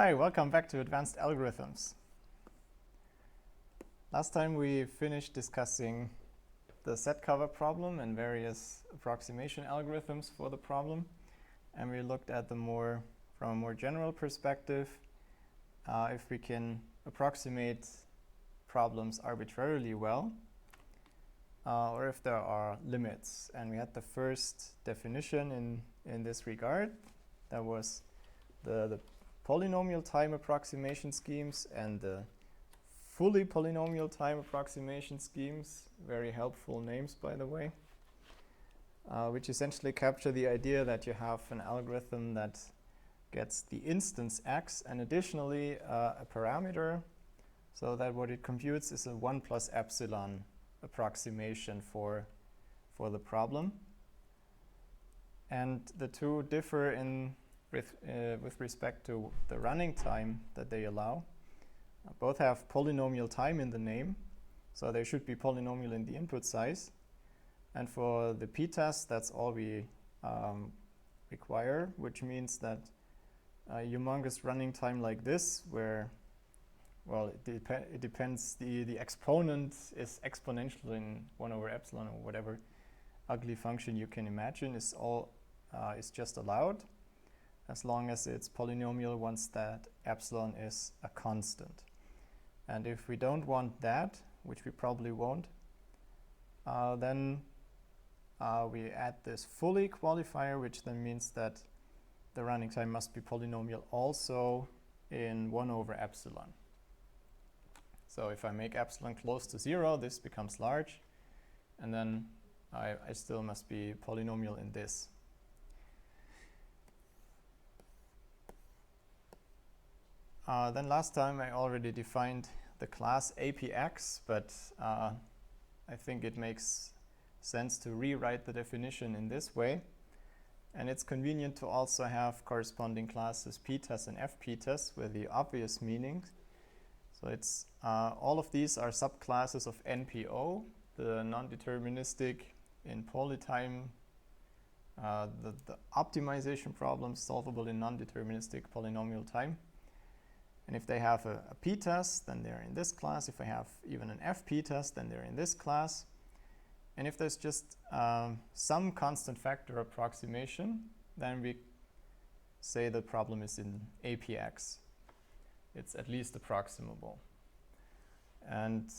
Hi, welcome back to Advanced Algorithms. Last time we finished discussing the set cover problem and various approximation algorithms for the problem, and we looked at from a more general perspective, if we can approximate problems arbitrarily well, or if there are limits. And we had the first definition in this regard. That was the polynomial time approximation schemes and the fully polynomial time approximation schemes, very helpful names by the way, which essentially capture the idea that you have an algorithm that gets the instance x and additionally a parameter, so that what it computes is a 1 plus epsilon approximation for the problem. And the two differ with respect to the running time that they allow. Both have polynomial time in the name, so they should be polynomial in the input size. And for the PTAS, that's all we require, which means that a humongous running time like this, where, well, it depends, the exponent is exponential in 1 over epsilon or whatever ugly function you can imagine, is just allowed, as long as it's polynomial once that epsilon is a constant. And if we don't want that, which we probably won't, then we add this fully qualifier, which then means that the running time must be polynomial also in 1 over epsilon. So if I make epsilon close to 0, this becomes large, and then I still must be polynomial in this. Then last time I already defined the class APX, but I think it makes sense to rewrite the definition in this way. And it's convenient to also have corresponding classes PTAS and FPTAS with the obvious meanings. So it's all of these are subclasses of NPO, the non-deterministic in polytime, the optimization problems solvable in non-deterministic polynomial time. And if they have a PTAS, then they're in this class. If I have even an FPTAS, then they're in this class. And if there's just some constant factor approximation, then we say the problem is in APX. It's at least approximable. And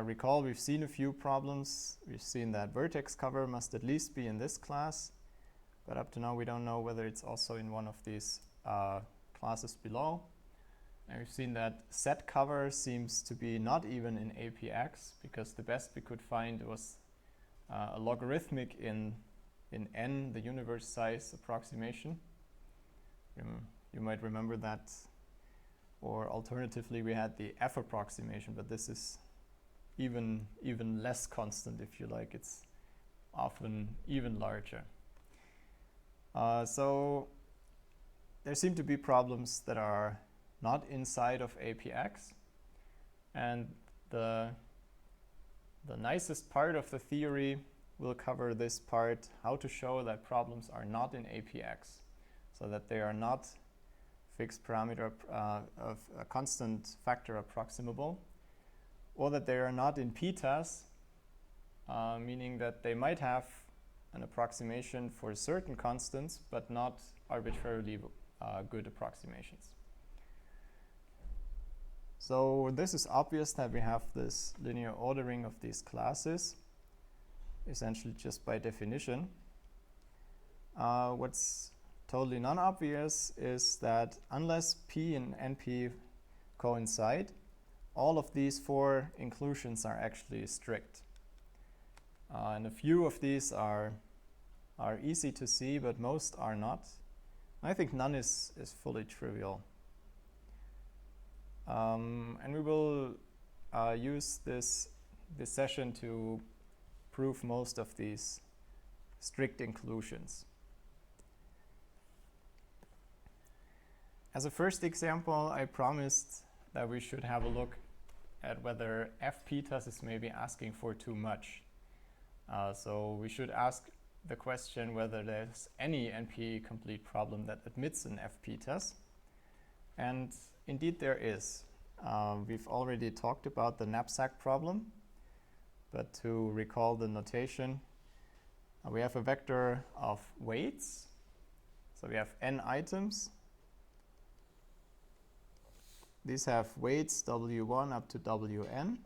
recall, we've seen a few problems. We've seen that vertex cover must at least be in this class. But up to now, we don't know whether it's also in one of these classes below. And we've seen that set cover seems to be not even in APX, because the best we could find was a logarithmic in n, the universe size approximation. You might remember that. Or alternatively, we had the F approximation, but this is even less constant, if you like. It's often even larger. So there seem to be problems that are not inside of APX, and the nicest part of the theory will cover this part, how to show that problems are not in APX, so that they are not fixed parameter of a constant factor approximable, or that they are not in PTAS, meaning that they might have an approximation for certain constants, but not arbitrarily good approximations. So this is obvious that we have this linear ordering of these classes, essentially just by definition. What's totally non-obvious is that unless P and NP coincide, all of these 4 inclusions are actually strict. And a few of these are easy to see, but most are not. I think none is fully trivial. And we will use this session to prove most of these strict inclusions. As a first example, I promised that we should have a look at whether FPTAS is maybe asking for too much. So we should ask the question whether there's any NP-complete problem that admits an FPTAS. And indeed there is. We've already talked about the knapsack problem, but to recall the notation, we have a vector of weights. So we have n items. These have weights w1 up to wn.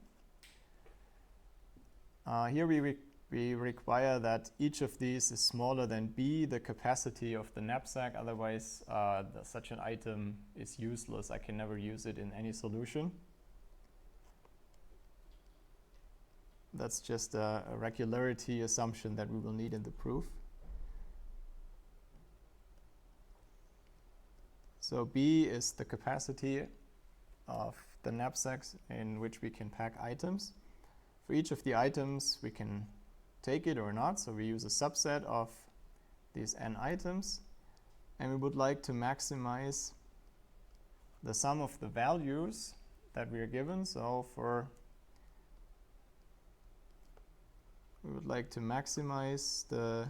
Here we require that each of these is smaller than b, the capacity of the knapsack. Otherwise, such an item is useless. I can never use it in any solution. That's just a regularity assumption that we will need in the proof. So b is the capacity of the knapsacks in which we can pack items. For each of the items, we can take it or not. So we use a subset of these n items. And we would like to maximize the sum of the values that we are given. So we would like to maximize the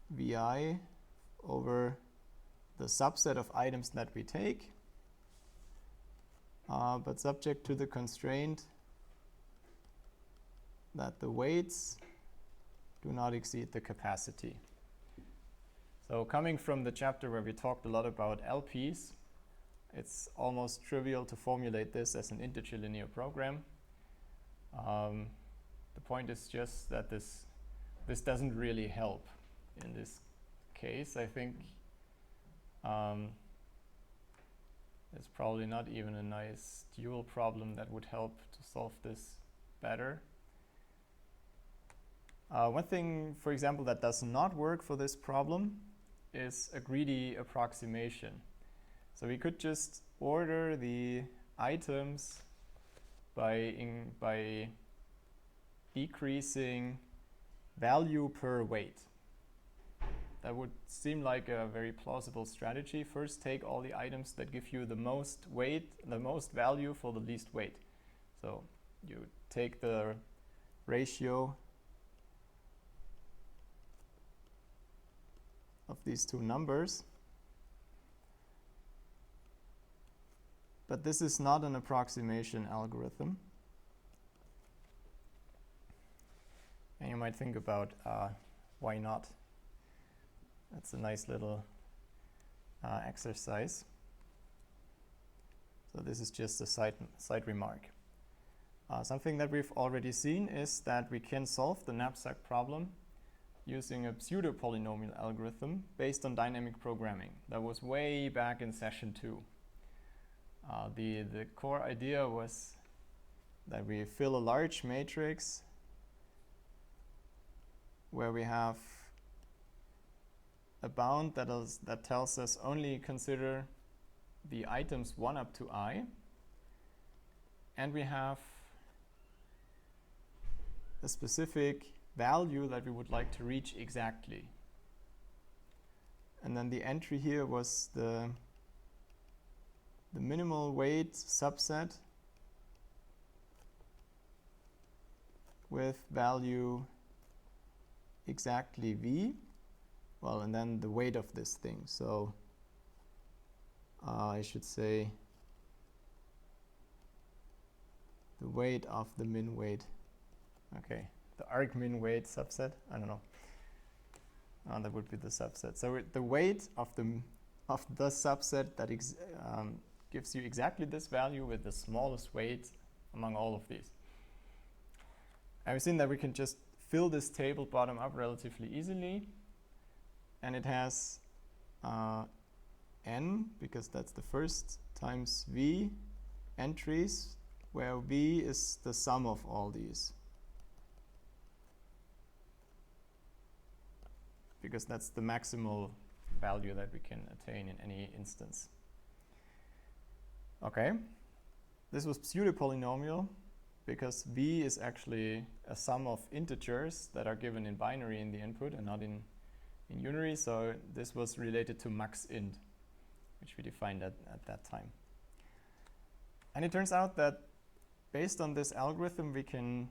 vi over the subset of items that we take, but subject to the constraint that the weights do not exceed the capacity. So coming from the chapter where we talked a lot about LPs, it's almost trivial to formulate this as an integer linear program. The point is just that this doesn't really help in this case. I think there's probably not even a nice dual problem that would help to solve this better. One thing, for example, that does not work for this problem is a greedy approximation. So we could just order the items by decreasing value per weight. That would seem like a very plausible strategy. First, take all the items that give you the most weight, the most value for the least weight. So you take the ratio of these two numbers. But this is not an approximation algorithm. And you might think about why not? That's a nice little exercise. So this is just a side remark. Something that we've already seen is that we can solve the knapsack problem using a pseudopolynomial algorithm based on dynamic programming. That was way back in session 2. The core idea was that we fill a large matrix where we have a bound that tells us only consider the items 1 up to I, and we have a specific value that we would like to reach exactly. And then the entry here was the minimal weight subset with value exactly v. Well, and then the weight of this thing. So I should say the weight of the min weight. Okay, the arg min weight subset. I don't know. That would be the subset. So the weight of the subset that gives you exactly this value with the smallest weight among all of these. And we've seen that we can just fill this table bottom up relatively easily. And it has n, because that's the first, times v entries, where v is the sum of all these. Because that's the maximal value that we can attain in any instance. Okay, this was pseudopolynomial because v is actually a sum of integers that are given in binary in the input and not in unary, so this was related to max int, which we defined at that time. And it turns out that based on this algorithm, we can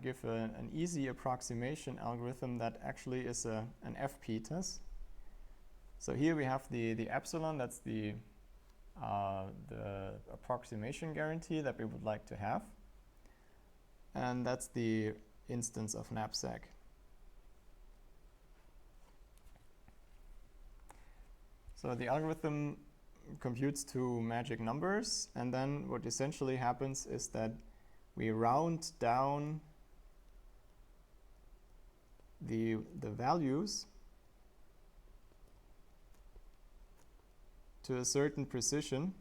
give an easy approximation algorithm that actually is an FPTAS. So here we have the epsilon, that's the approximation guarantee that we would like to have. And that's the instance of Knapsack. So the algorithm computes two magic numbers, and then what essentially happens is that we round down the values to a certain precision,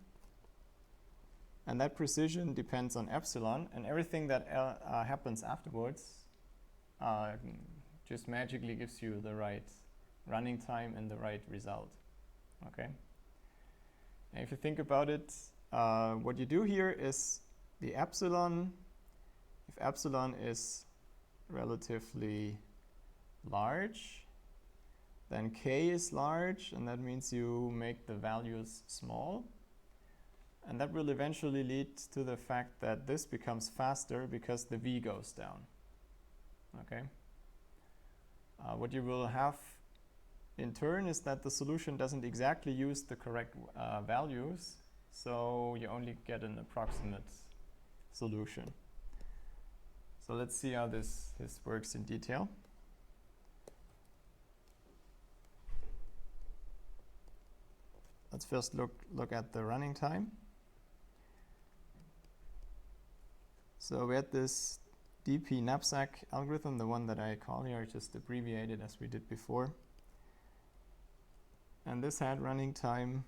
and that precision depends on epsilon, and everything that happens afterwards just magically gives you the right running time and the right result. Okay. And if you think about it, what you do here is the epsilon, if epsilon is relatively large, then k is large, and that means you make the values small. And that will eventually lead to the fact that this becomes faster because the v goes down. Okay. What you will have in turn is that the solution doesn't exactly use the correct values, so you only get an approximate solution. So let's see how this works in detail. Let's first look at the running time. So we had this DP Knapsack algorithm, the one that I call here, just abbreviated as we did before. And this had running time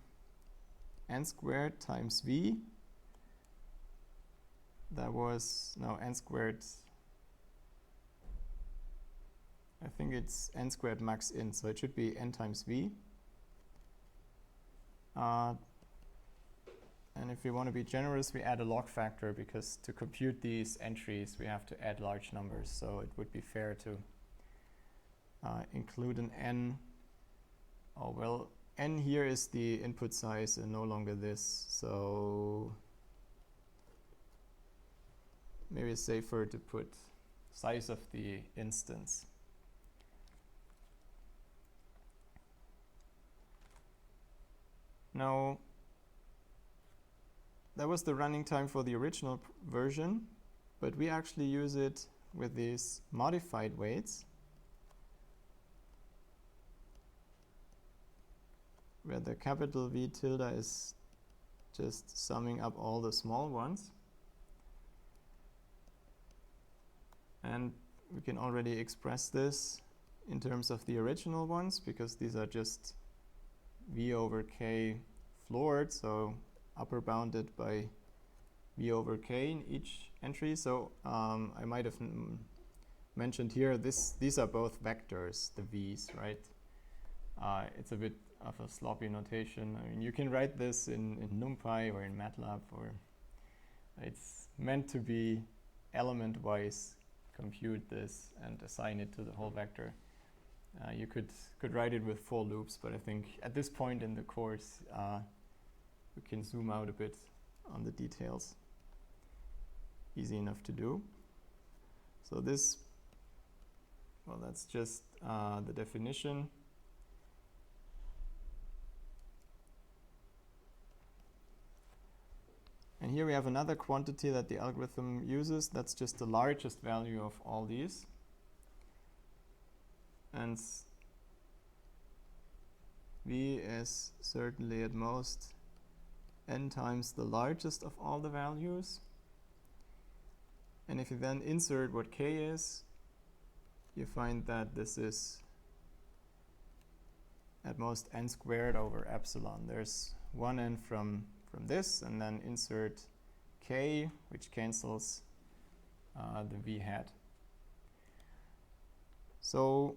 n squared times v. That was, no, n squared, I think it's n squared max in, so it should be n times v. And if we want to be generous, we add a log factor, because to compute these entries, we have to add large numbers. So it would be fair to include an n. Oh, well, n here is the input size and no longer this. So maybe it's safer to put size of the instance. Now, that was the running time for the original version, but we actually use it with these modified weights, where the capital V tilde is just summing up all the small ones. And we can already express this in terms of the original ones, because these are just V over K floored, so upper bounded by V over K in each entry. So I might have mentioned here, these are both vectors, the V's, right? It's a bit of a sloppy notation. I mean, you can write this in NumPy or in MATLAB, or it's meant to be element-wise compute this and assign it to the whole vector. You could write it with for loops, but I think at this point in the course, we can zoom out a bit on the details. Easy enough to do. So this, well, that's just the definition. And here we have another quantity that the algorithm uses. That's just the largest value of all these. And V is certainly at most n times the largest of all the values. And if you then insert what k is, you find that this is at most n squared over epsilon. There's one n from this, and then insert k, which cancels the v hat. So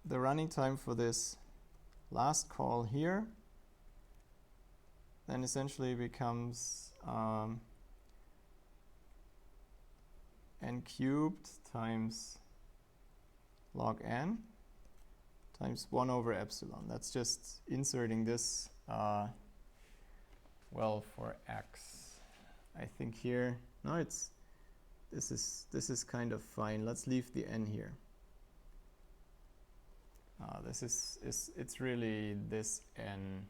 the running time for this last call here then essentially becomes n cubed times log n times 1 over epsilon. That's just inserting this, well, for x. I think here, no, this is kind of fine. Let's leave the n here. It's really this n.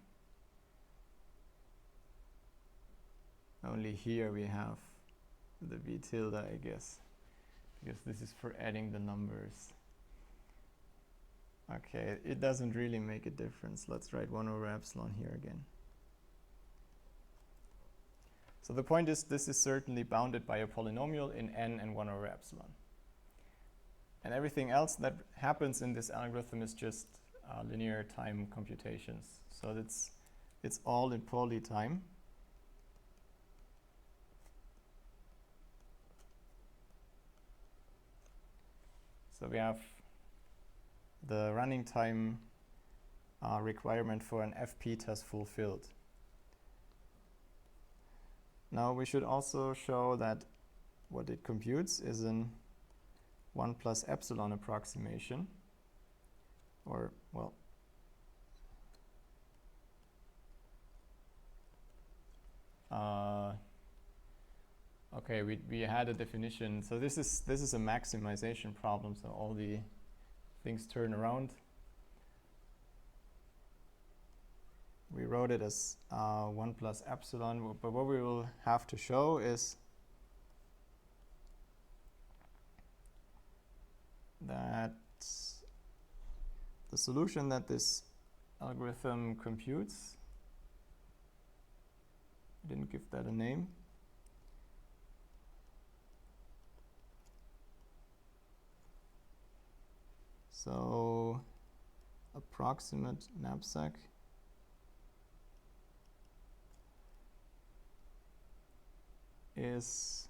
Only here we have the v tilde, I guess, because this is for adding the numbers. Okay, it doesn't really make a difference. Let's write 1 over epsilon here again. So the point is, this is certainly bounded by a polynomial in n and 1 over epsilon. And everything else that happens in this algorithm is just linear time computations. So it's all in poly time. So we have the running time requirement for an FPTAS fulfilled. Now we should also show that what it computes is an 1 plus epsilon approximation, or, well, okay, we had a definition. So this is a maximization problem, so all the things turn around. We wrote it as 1 plus epsilon, but what we will have to show is that the solution that this algorithm computes, I didn't give that a name, so approximate knapsack is,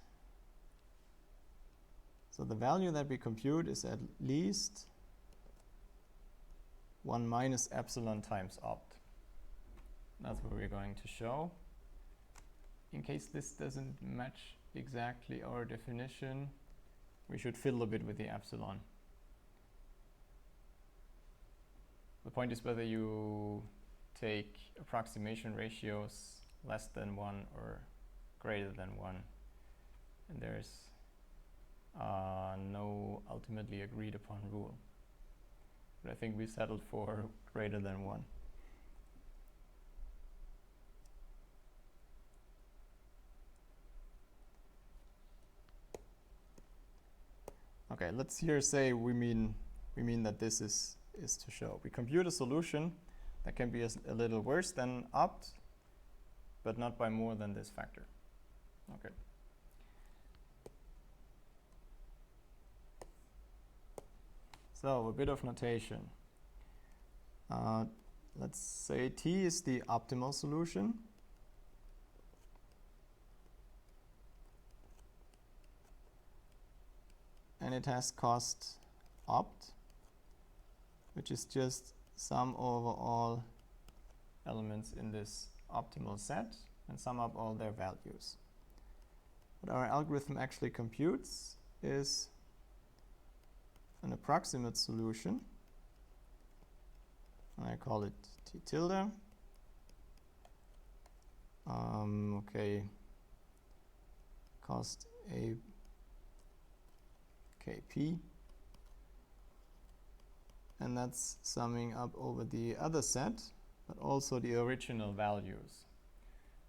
so the value that we compute is at least 1 minus epsilon times opt. That's what we're going to show. In case this doesn't match exactly our definition, we should fiddle a bit with the epsilon. The point is whether you take approximation ratios less than 1 or greater than 1. And there's no ultimately agreed upon rule. But I think we settled for greater than 1. Okay, let's here say we mean that this is to show. We compute a solution that can be a little worse than opt, but not by more than this factor. Okay. So a bit of notation. Let's say T is the optimal solution. And it has cost opt, which is just sum over all elements in this optimal set and sum up all their values. What our algorithm actually computes is an approximate solution. I call it T tilde. Okay, cost A KP. And that's summing up over the other set, but also the original values.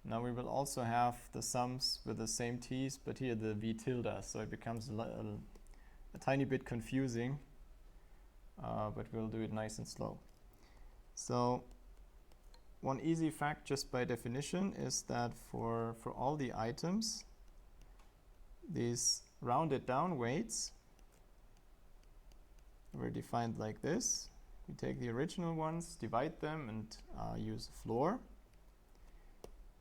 Now we will also have the sums with the same t's, but here the v tilde, so it becomes a tiny bit confusing, but we'll do it nice and slow. So one easy fact just by definition is that for all the items, these rounded down weights were defined like this. We take the original ones, divide them, and use a floor.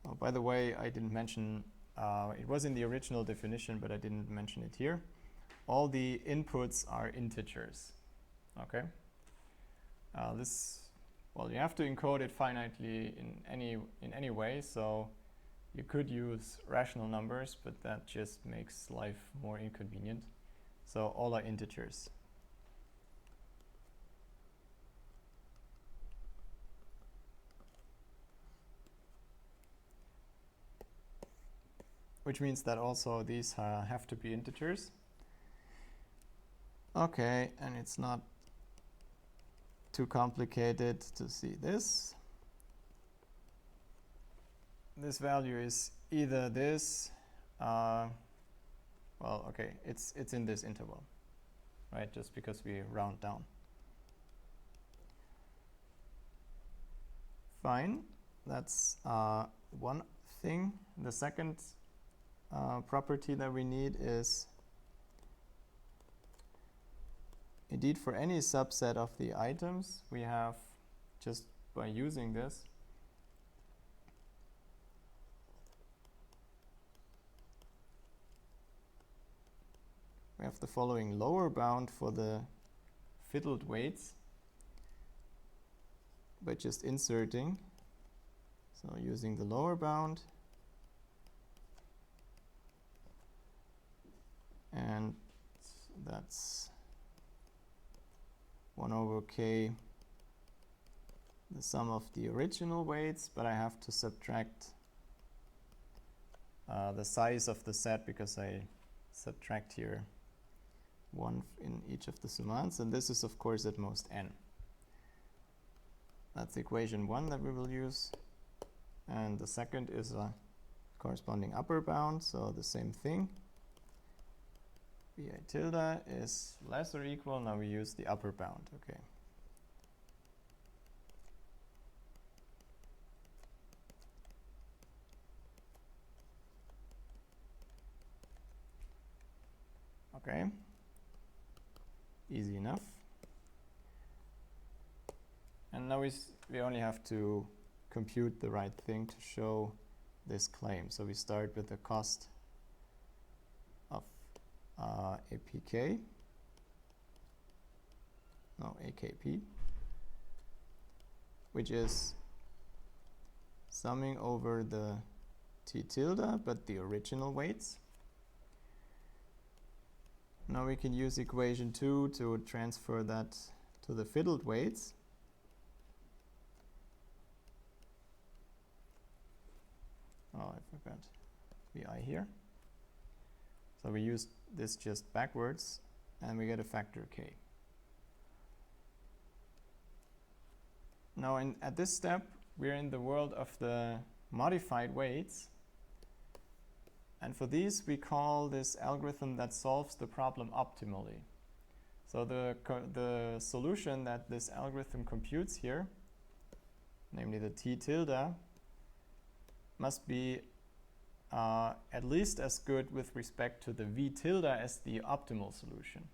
Oh, by the way, I didn't mention, it was in the original definition, but I didn't mention it here. All the inputs are integers. Okay. Well, you have to encode it finitely in any way, so you could use rational numbers, but that just makes life more inconvenient. So all are integers. Which means that also these have to be integers. Okay, and it's not too complicated to see this. This value is either this, well, okay, it's in this interval, right? Just because we round down. Fine, that's one thing. The second property that we need is, indeed, for any subset of the items, we have, just by using this, we have the following lower bound for the fiddled weights by just inserting. So using the lower bound, and that's 1 over k, the sum of the original weights, but I have to subtract the size of the set because I subtract here 1 in each of the summands, and this is of course at most n. That's equation 1 that we will use, and the second is a corresponding upper bound, so the same thing. bi tilde is less or equal, now we use the upper bound, okay. Okay, easy enough. And now we only have to compute the right thing to show this claim. So we start with the cost of APK, no, AKP, which is summing over the T tilde, but the original weights. Now we can use equation 2 to transfer that to the fiddled weights. Oh, I forgot vi here. So we use this just backwards, and we get a factor k. Now at this step, we're in the world of the modified weights. And for these, we call this algorithm that solves the problem optimally. So the solution that this algorithm computes here, namely the T tilde, must be at least as good with respect to the V tilde as the optimal solution.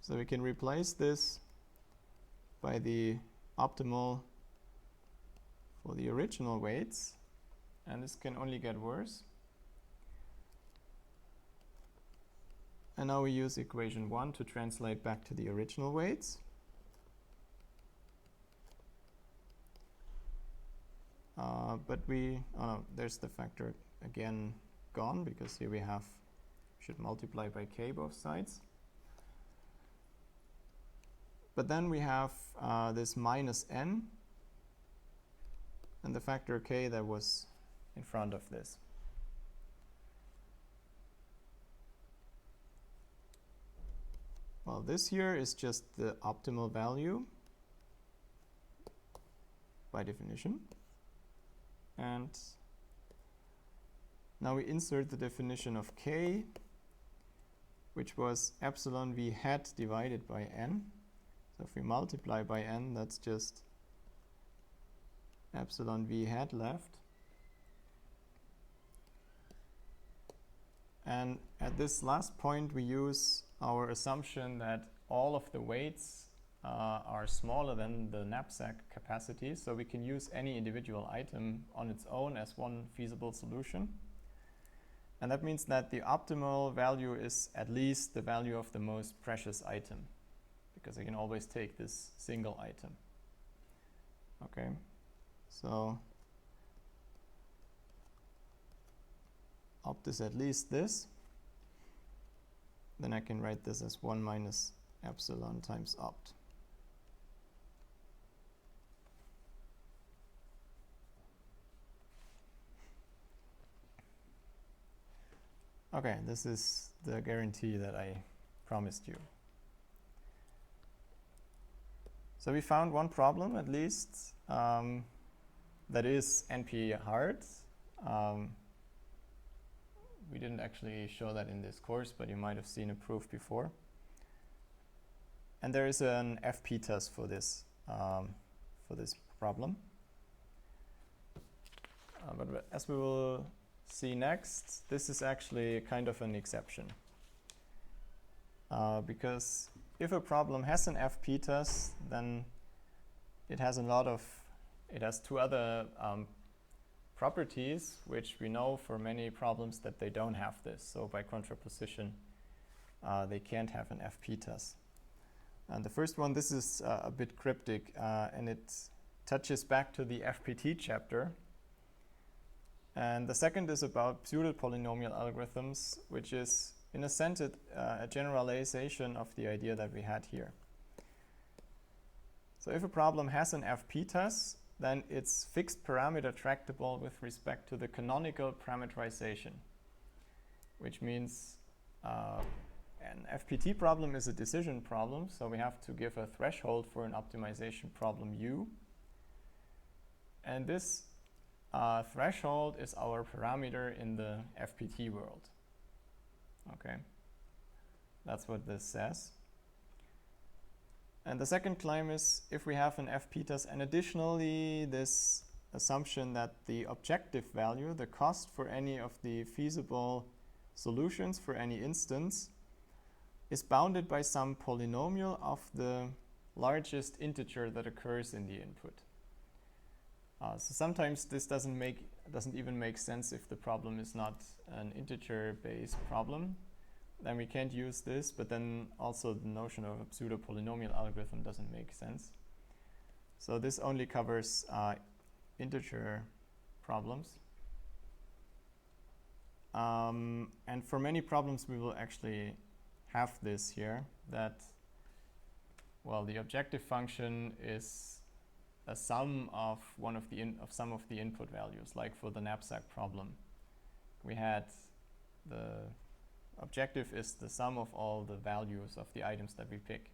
So we can replace this by the optimal for the original weights, and this can only get worse. And now we use equation 1 to translate back to the original weights. But there's the factor again gone, because here we should multiply by k both sides. But then we have this minus n, and the factor k that was in front of this. Well, this here is just the optimal value by definition. And now we insert the definition of k, which was epsilon v hat divided by n. So if we multiply by n, that's just epsilon v hat left. And at this last point, we use our assumption that all of the weights are smaller than the knapsack capacity, so we can use any individual item on its own as one feasible solution. And that means that the optimal value is at least the value of the most precious item, because I can always take this single item. Okay, so opt is at least this. Then I can write this as 1 minus epsilon times opt. Okay, this is the guarantee that I promised you. So we found one problem at least that is NPhard. We didn't actually show that in this course, but you might have seen a proof before. And there is an FPTAS for this problem. But as we will see next, this is actually kind of an exception. Because if a problem has an FPTAS, then it has two other properties which we know for many problems that they don't have this. So by contraposition, they can't have an FPTAS. And the first one, this is a bit cryptic, and it touches back to the FPT chapter. And the second is about pseudopolynomial algorithms, which is, in a sense, a generalization of the idea that we had here. So if a problem has an FPTAS, then it's fixed parameter tractable with respect to the canonical parameterization, which means an FPT problem is a decision problem, so we have to give a threshold for an optimization problem U. And this threshold is our parameter in the FPT world. Okay, that's what this says. And the second claim is if we have an FPTAS and additionally this assumption that the objective value, the cost for any of the feasible solutions for any instance, is bounded by some polynomial of the largest integer that occurs in the input. So sometimes this doesn't even make sense if the problem is not an integer-based problem. Then we can't use this, but then also the notion of a pseudo-polynomial algorithm doesn't make sense. So this only covers integer problems. And for many problems we will actually have this here, that, well, the objective function is a sum of some of the input values, like for the knapsack problem. We had the objective is the sum of all the values of the items that we pick.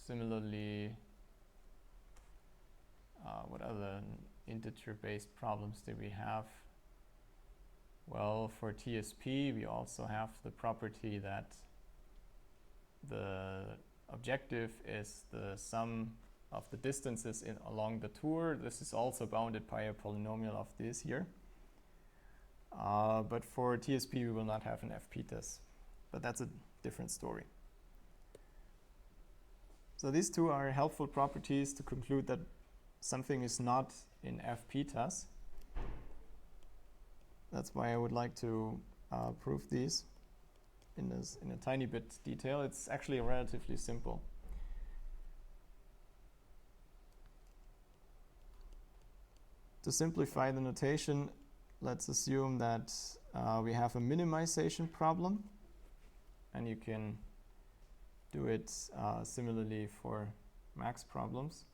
Similarly, what other integer-based problems do we have? Well, for TSP, we also have the property that the objective is the sum of the distances along the tour. This is also bounded by a polynomial of this here. But for TSP, we will not have an FPTAS. But that's a different story. So these two are helpful properties to conclude that something is not in FPTAS. That's why I would like to prove these in a tiny bit detail. It's actually relatively simple. To simplify the notation, let's assume that we have a minimization problem, and you can do it similarly for max problems.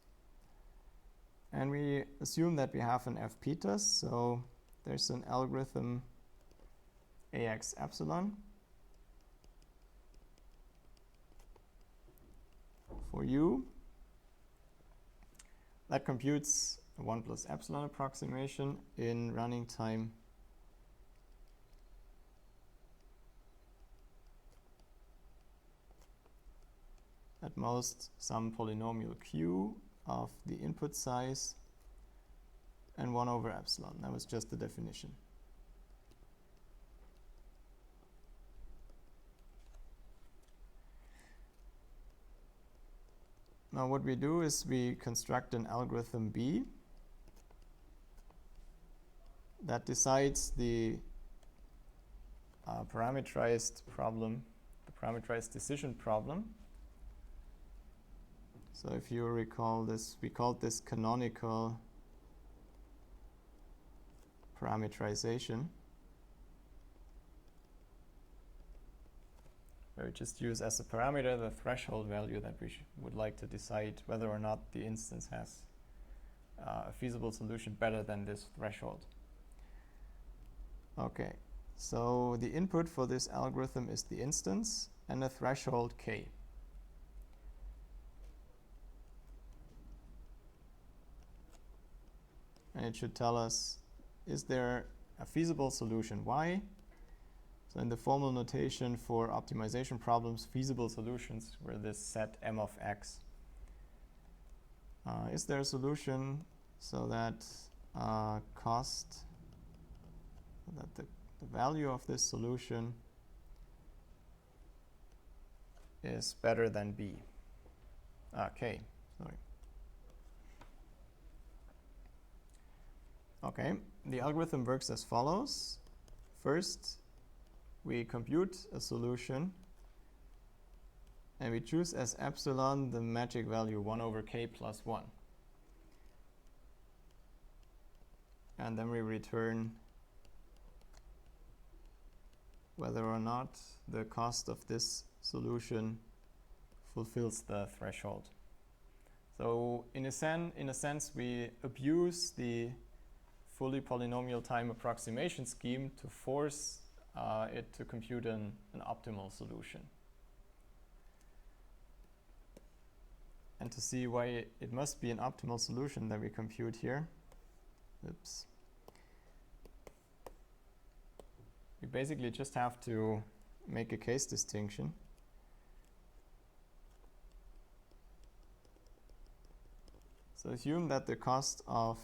And we assume that we have an FPTAS, so there's an algorithm AX epsilon for U that computes a 1 plus epsilon approximation in running time at most some polynomial Q of the input size and 1 over epsilon. That was just the definition. Now what we do is we construct an algorithm B that decides the parameterized problem, the parameterized decision problem. So if you recall this, we called this canonical parameterization, where we just use as a parameter the threshold value that we would like to decide whether or not the instance has a feasible solution better than this threshold. Okay, so the input for this algorithm is the instance and a threshold k. And it should tell us, is there a feasible solution? Why? So in the formal notation for optimization problems, feasible solutions were this set m of x. Is there a solution so that the value of this solution is better than b? K, sorry. Okay, the algorithm works as follows. First, we compute a solution and we choose as epsilon the magic value 1 over k plus 1. And then we return whether or not the cost of this solution fulfills the threshold. So in a sense, we abuse the fully polynomial time approximation scheme to force it to compute an optimal solution. And to see why it must be an optimal solution that we compute here, oops. We basically just have to make a case distinction. So assume that the cost of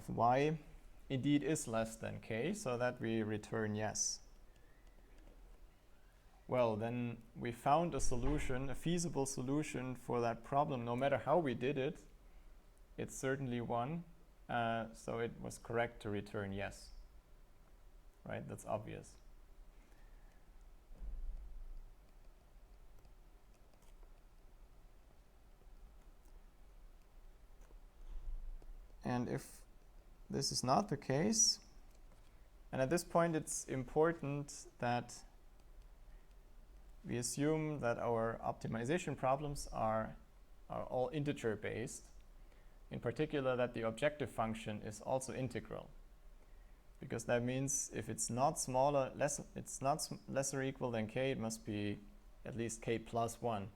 y indeed is less than k, so that we return yes. Well, then we found a solution, a feasible solution for that problem. No matter how we did it, it's certainly one, so it was correct to return yes. Right, that's obvious. And if this is not the case, and at this point it's important that we assume that our optimization problems are all integer based, in particular that the objective function is also integral. Because that means if it's not lesser or equal than k, it must be at least k plus 1.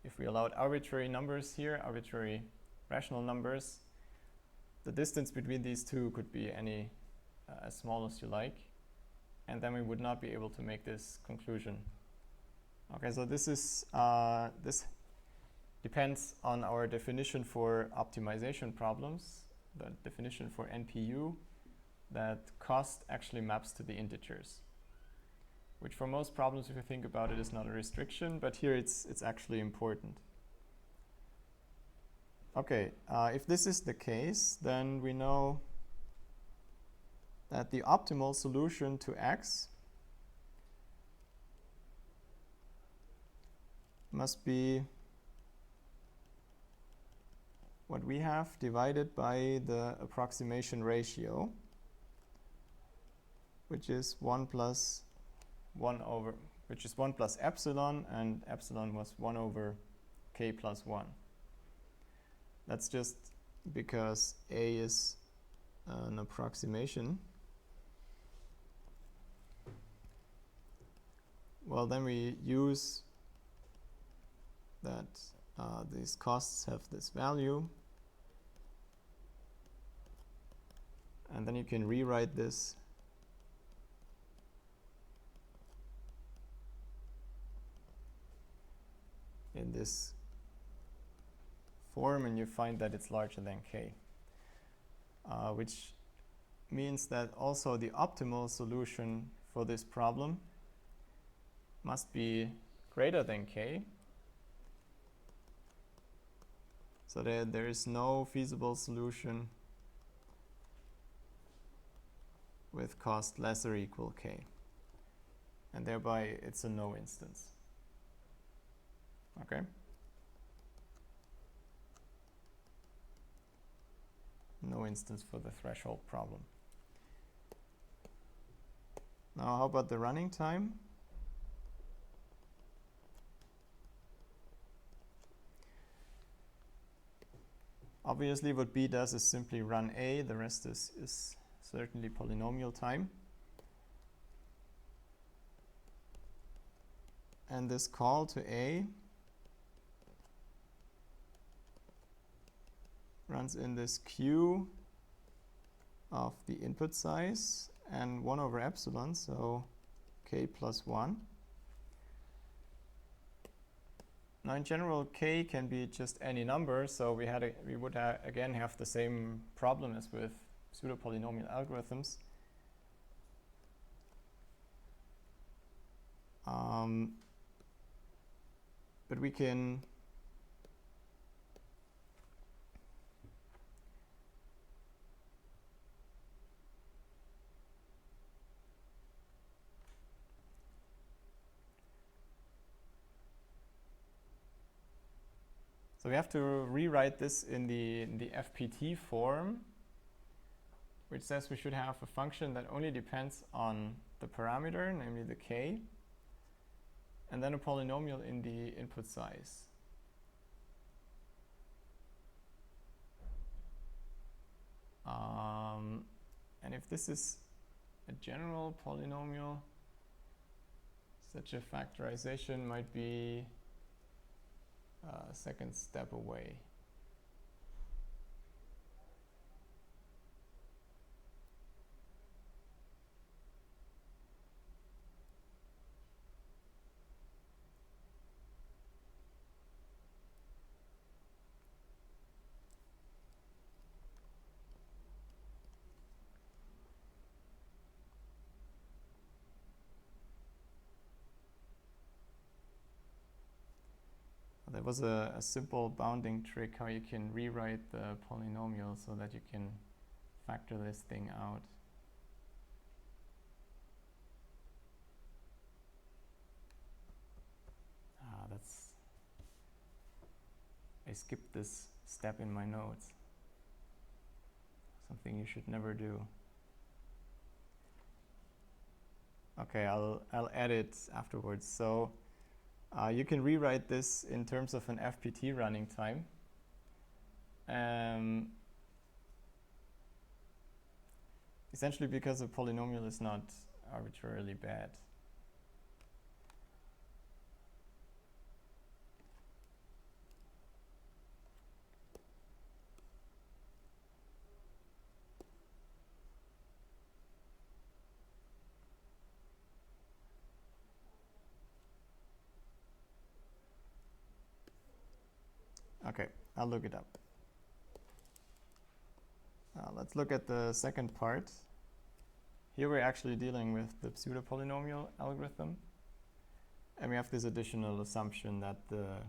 If we allowed arbitrary numbers here, arbitrary rational numbers, the distance between these two could be any as small as you like, and then we would not be able to make this conclusion. Okay, so this depends on our definition for optimization problems, the definition for NPU, that cost actually maps to the integers, which for most problems, if you think about it, is not a restriction, but here it's actually important. Okay, if this is the case, then we know that the optimal solution to x must be what we have divided by the approximation ratio, which is 1 plus epsilon, and epsilon was 1 over k plus 1. That's just because A is an approximation. Well, then we use that these costs have this value. And then you can rewrite this in this form, and you find that it's larger than k, which means that also the optimal solution for this problem must be greater than k, so that there is no feasible solution with cost less or equal k, and thereby it's a no instance. Okay? No instance for the threshold problem. Now, how about the running time? Obviously, what B does is simply run A. The rest is certainly polynomial time. And this call to A runs in this queue of the input size and 1 over epsilon, so k plus 1. Now in general, k can be just any number, so we would again have the same problem as with pseudopolynomial algorithms. But we can so we have to rewrite this in the FPT form, which says we should have a function that only depends on the parameter, namely the k, and then a polynomial in the input size. And if this is a general polynomial, such a factorization might be a second step away. There was a simple bounding trick how you can rewrite the polynomial so that you can factor this thing out. I skipped this step in my notes. Something you should never do. Okay, I'll add it afterwards. So you can rewrite this in terms of an FPT running time. Essentially because a polynomial is not arbitrarily bad. Okay, I'll look it up. Let's look at the second part. Here we're actually dealing with the pseudopolynomial algorithm. And we have this additional assumption that the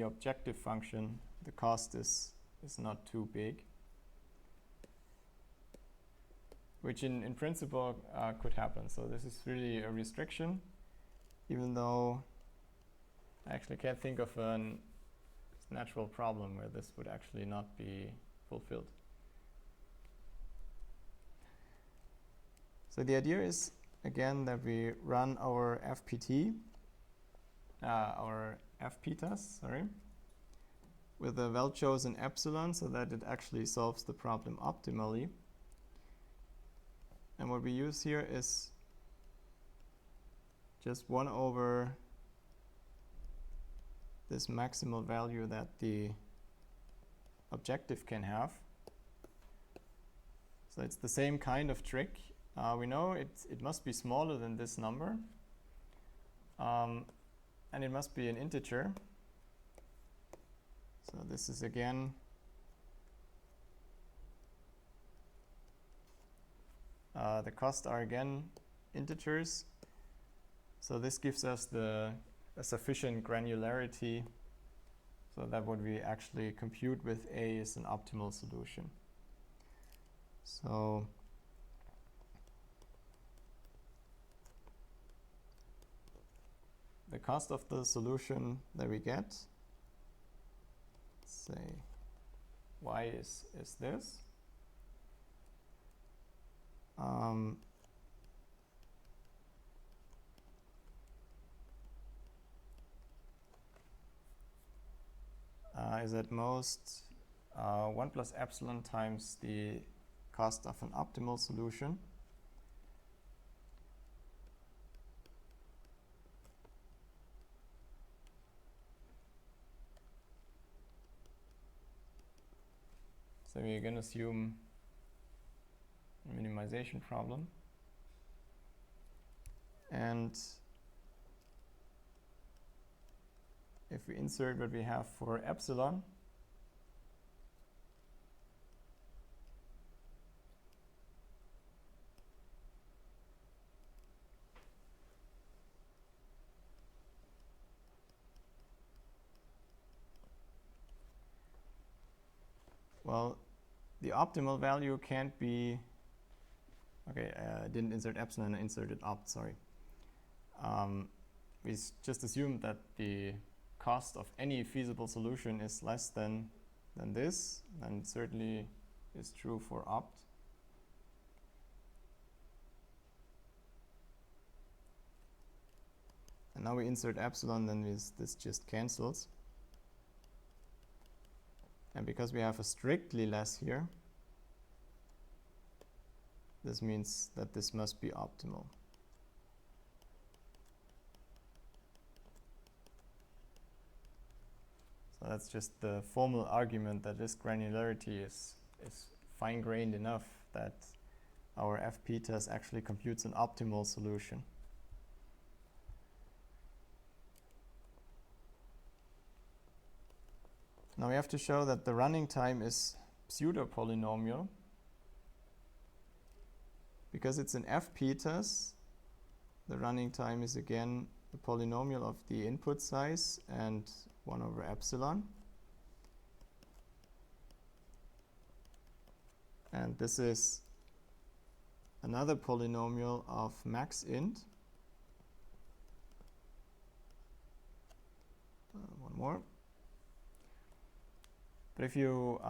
objective function, the cost is not too big. Which in principle could happen. So this is really a restriction, even though I actually can't think of a natural problem where this would actually not be fulfilled. So the idea is, again, that we run our FPTAS, with a well-chosen epsilon so that it actually solves the problem optimally. And what we use here is just 1 over this maximal value that the objective can have. So it's the same kind of trick. We know it must be smaller than this number. And it must be an integer. So this is again the costs are again integers. So this gives us a sufficient granularity so that what we actually compute with A is an optimal solution. So the cost of the solution that we get, let's say y is this. Is at most 1 plus epsilon times the cost of an optimal solution. So we're going to assume a minimization problem. And if we insert what we have for epsilon, well, the optimal value can't be, okay, I didn't insert epsilon, I inserted opt, sorry. We just assumed that the cost of any feasible solution is less than this, and it certainly is true for opt. And now we insert epsilon, then this just cancels. And because we have a strictly less here, this means that this must be optimal. So that's just the formal argument that this granularity is fine-grained enough that our FPTAS actually computes an optimal solution. Now we have to show that the running time is pseudopolynomial. Because it's an FPTAS, the running time is again the polynomial of the input size and 1 over epsilon. And this is another polynomial of max int. One more. But if you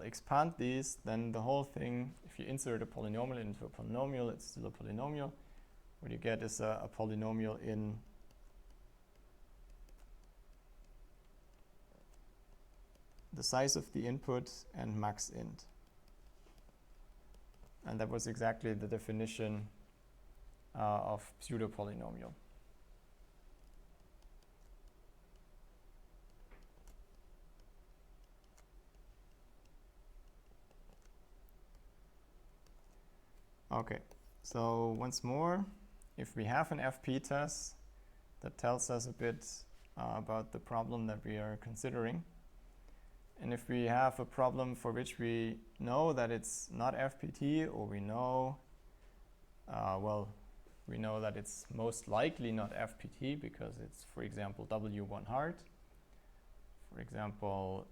expand these, then the whole thing, if you insert a polynomial into a polynomial, it's still a polynomial. What you get is a polynomial in the size of the input and max int. And that was exactly the definition of pseudopolynomial. Okay, so once more, if we have an FPTAS, that tells us a bit about the problem that we are considering. And if we have a problem for which we know that it's not FPT, or we know, we know that it's most likely not FPT because it's, for example, W1 For example,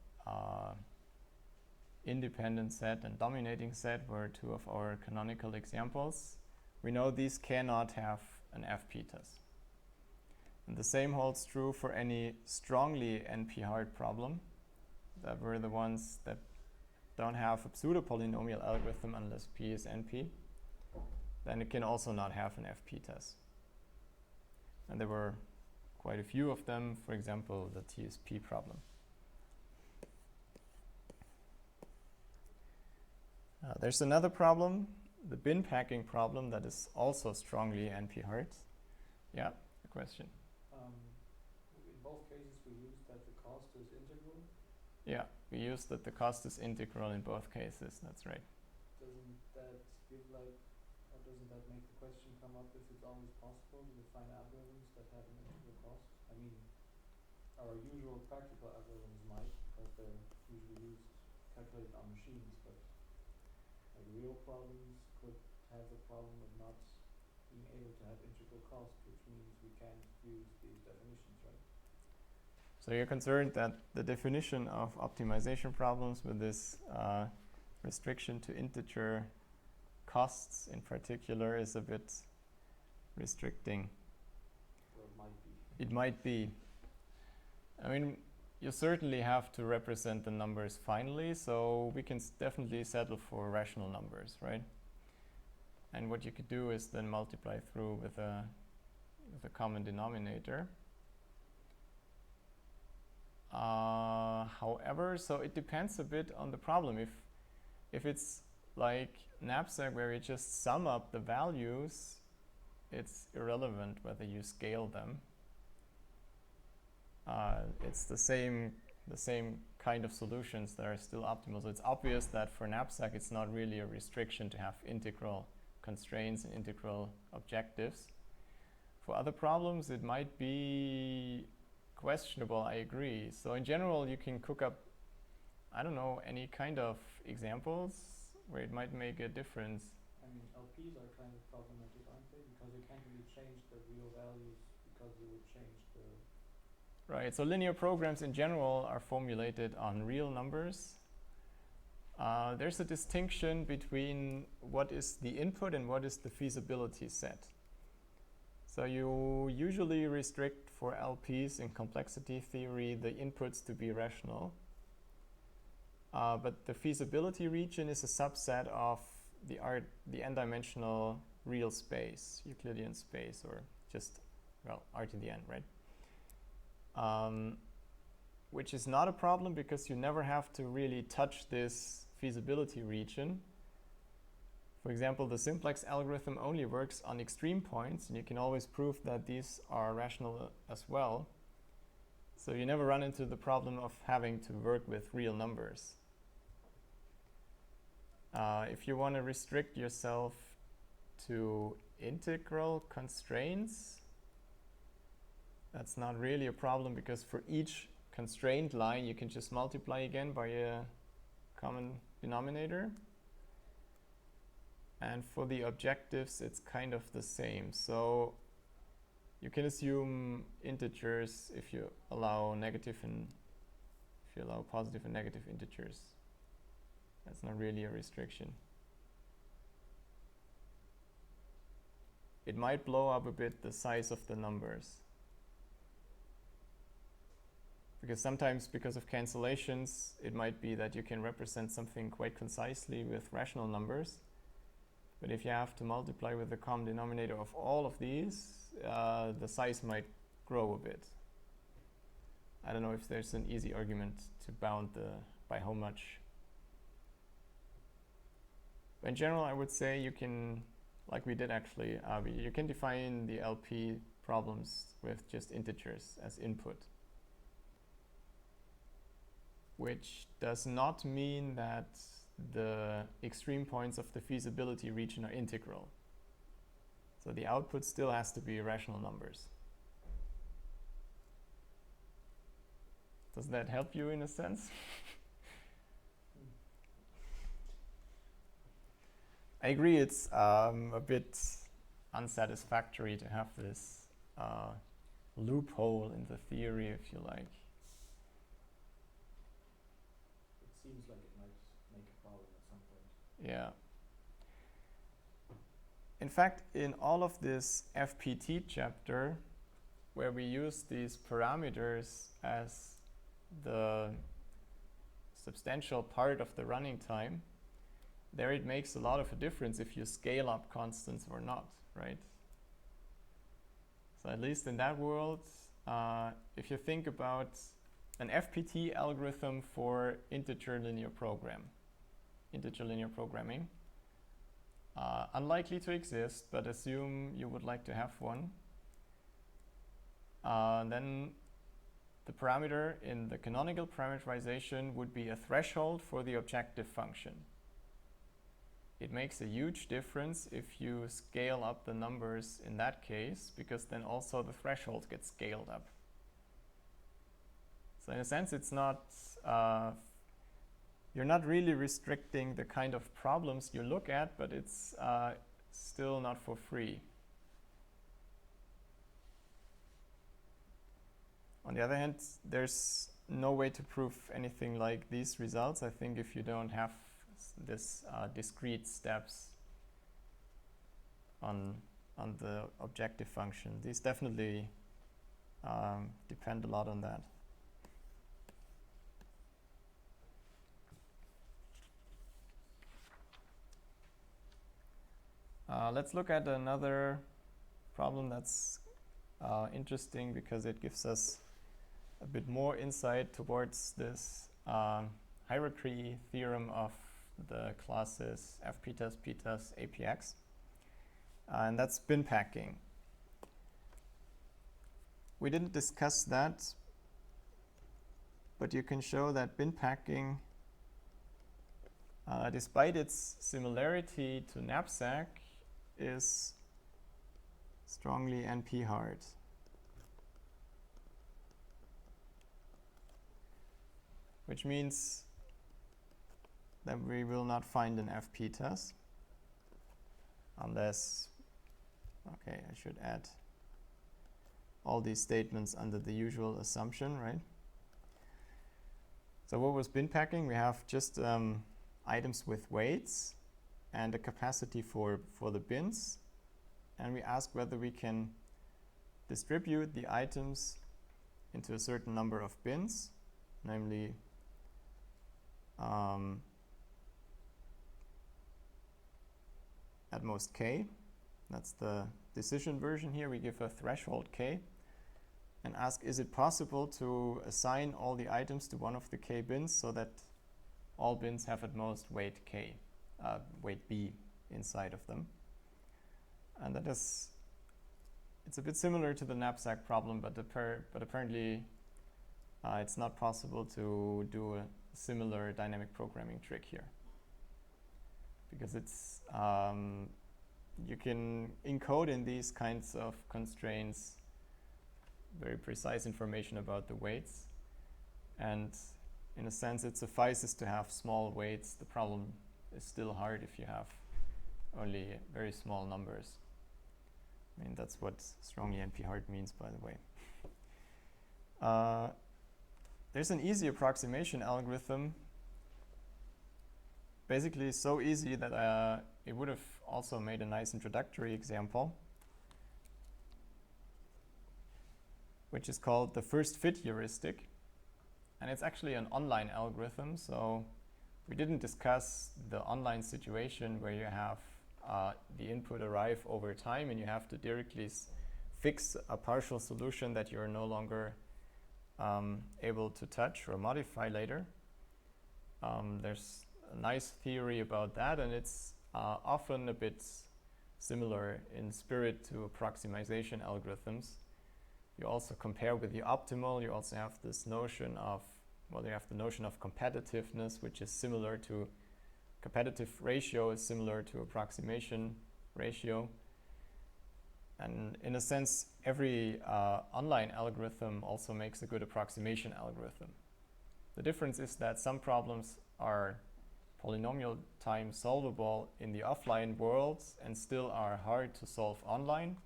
independent set and dominating set were two of our canonical examples. We know these cannot have an FPTAS. And the same holds true for any strongly NPhard problem. That were the ones that don't have a pseudopolynomial algorithm unless P is NP. Then it can also not have an FPTAS. And there were quite a few of them, for example, the TSP problem. There's another problem, the bin packing problem, that is also strongly NP-hard. Yeah, a question. In both cases we use that the cost is integral? Yeah, we use that the cost is integral in both cases, that's right. Doesn't that give or doesn't that make the question come up if it's always possible to define algorithms that have an integral cost? I mean, our usual practical algorithms might, because they're usually calculated on machines, but like real problems could have the problem of not being able to have integral cost, which means we can't use these definitions, right? So you're concerned that the definition of optimization problems with this restriction to integer costs in particular is a bit restricting. Well, it might be. It might be. I mean, you certainly have to represent the numbers finally, so we can definitely settle for rational numbers, right? And what you could do is then multiply through with a common denominator. However, so it depends a bit on the problem. If it's like Knapsack, where you just sum up the values, it's irrelevant whether you scale them. It's the same kind of solutions that are still optimal. So it's obvious that for Knapsack, it's not really a restriction to have integral constraints and integral objectives. For other problems, it might be questionable, I agree. So in general, you can cook up, I don't know, any kind of examples where it might make a difference. I mean, LPs are kind of problematic, aren't they? Because you can't really change the real values because you would change the... Right, so linear programs in general are formulated on real numbers. There's a distinction between what is the input and what is the feasibility set. So you usually restrict for LPs in complexity theory the inputs to be rational. But the feasibility region is a subset of the n-dimensional real space, Euclidean space, or just, well, R to the n, right? Which is not a problem because you never have to really touch this feasibility region. For example, the simplex algorithm only works on extreme points, and you can always prove that these are rational as well. So you never run into the problem of having to work with real numbers. If you want to restrict yourself to integral constraints, that's not really a problem because for each constraint line, you can just multiply again by a common denominator. And for the objectives, it's kind of the same. So you can assume integers if you allow positive and negative integers. That's not really a restriction. It might blow up a bit the size of the numbers. Because sometimes, because of cancellations, it might be that you can represent something quite concisely with rational numbers. But if you have to multiply with the common denominator of all of these, the size might grow a bit. I don't know if there's an easy argument to bound by how much. But in general, I would say you can, like we did actually, you can define the LP problems with just integers as input. Which does not mean that the extreme points of the feasibility region are integral. So the output still has to be rational numbers. Does that help you in a sense? I agree it's a bit unsatisfactory to have this loophole in the theory, if you like. It seems like it might make a problem at some point. Yeah. In fact, in all of this FPT chapter, where we use these parameters as the substantial part of the running time, there it makes a lot of a difference if you scale up constants or not, right? So at least in that world, if you think about an FPT algorithm for integer linear programming, unlikely to exist, but assume you would like to have one. Then the parameter in the canonical parameterization would be a threshold for the objective function. It makes a huge difference if you scale up the numbers in that case, because then also the threshold gets scaled up. So in a sense, it's not, you're not really restricting the kind of problems you look at, but it's still not for free. On the other hand, there's no way to prove anything like these results, I think, if you don't have this discrete steps on the objective function. These definitely depend a lot on that. Let's look at another problem that's interesting because it gives us a bit more insight towards this hierarchy theorem of the classes FPTAS, PTAS, APX. And that's bin packing. We didn't discuss that, but you can show that bin packing, despite its similarity to Knapsack, is strongly NPhard. Which means that we will not find an FPTAS unless, okay, I should add all these statements under the usual assumption, right? So what was bin packing? We have just items with weights and a capacity for the bins, and we ask whether we can distribute the items into a certain number of bins, namely at most k. That's the decision version here. We give a threshold k and ask, is it possible to assign all the items to one of the k bins so that all bins have at most weight k, weight b inside of them. And that is, it's a bit similar to the Knapsack problem, but apparently it's not possible to do a similar dynamic programming trick here, because it's you can encode in these kinds of constraints very precise information about the weights, and in a sense it suffices to have small weights. The problem is still hard if you have only very small numbers. I mean, that's what strongly NP-hard means, by the way. There's an easy approximation algorithm, basically so easy that it would have also made a nice introductory example, which is called the first fit heuristic. And it's actually an online algorithm, so we didn't discuss the online situation where you have the input arrive over time and you have to directly fix a partial solution that you're no longer able to touch or modify later. There's a nice theory about that, and it's often a bit similar in spirit to approximation algorithms. You also compare with the optimal. You also have this notion of, well, you have the notion of competitiveness, which is similar to competitive ratio is similar to approximation ratio. And in a sense, every online algorithm also makes a good approximation algorithm. The difference is that some problems are polynomial time solvable in the offline world and still are hard to solve online,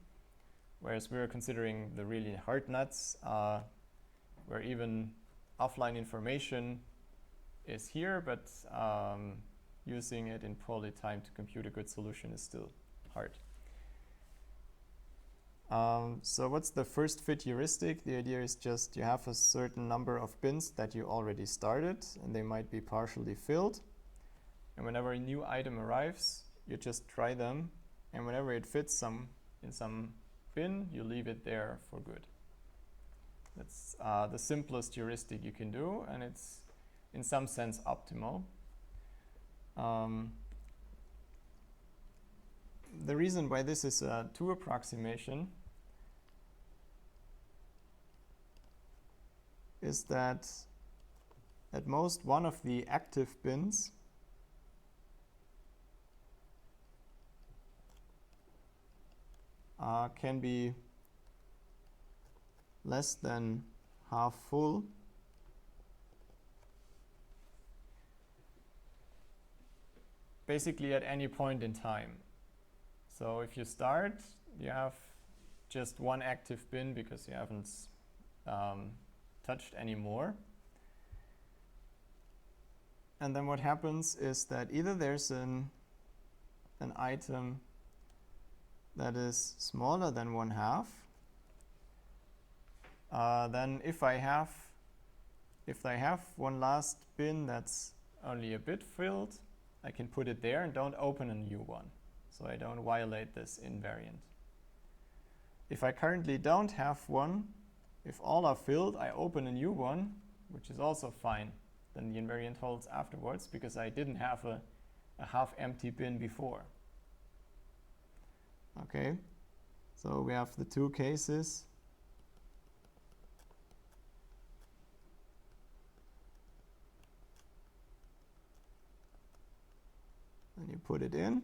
whereas we're considering the really hard nuts, where even offline information is here, but using it in poly time to compute a good solution is still hard. So what's the first fit heuristic? The idea is just you have a certain number of bins that you already started, and they might be partially filled. And whenever a new item arrives, you just try them, and whenever it fits in some bin, you leave it there for good. That's the simplest heuristic you can do, and it's in some sense optimal. The reason why this is a 2 approximation is that at most one of the active bins can be less than half full, basically at any point in time. So if you start, you have just one active bin because you haven't touched any more. And then what happens is that either there's an item that is smaller than 1/2. Then if I have one last bin that's only a bit filled, I can put it there and don't open a new one. So I don't violate this invariant. If I currently don't have one, if all are filled, I open a new one, which is also fine. Then the invariant holds afterwards because I didn't have a a half empty bin before. Okay, so we have the two cases. And you put it in.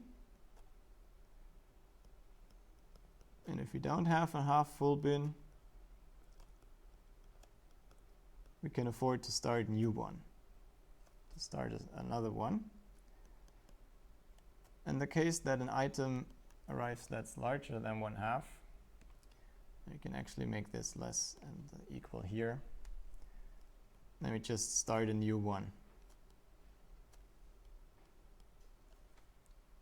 And if we don't have a half full bin, we can afford to start a new one, to start another one. In the case that an item arrives that's larger than 1/2, you can actually make this less and equal here. Then we just start a new one,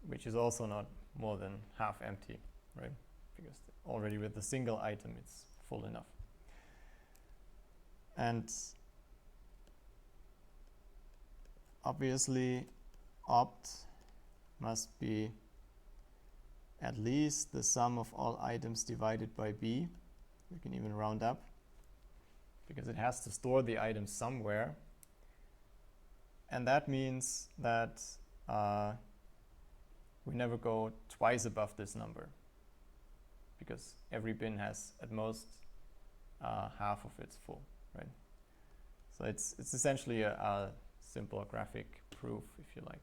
which is also not more than half empty, right? Because already with the single item it's full enough. And obviously opt must be at least the sum of all items divided by b. We can even round up, because it has to store the items somewhere. And that means that we never go twice above this number, because every bin has at most half of its full, right? So it's essentially a simple graphic proof, if you like.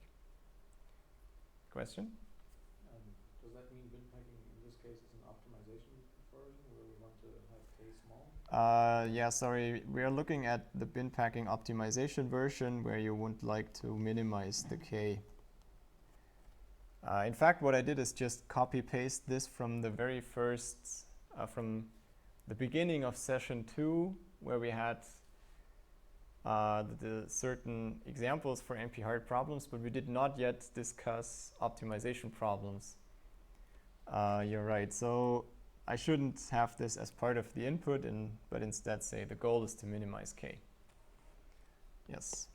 Question? Does that mean bin packing in this case is an optimization version where we want to have k small? Yeah, sorry, we are looking at the bin packing optimization version where you would like to minimize the k. In fact, what I did is just copy paste this from the very first, from the beginning of session 2, where we had the certain examples for NPhard problems, but we did not yet discuss optimization problems. You're right. So I shouldn't have this as part of the input, but instead say the goal is to minimize k. Yes.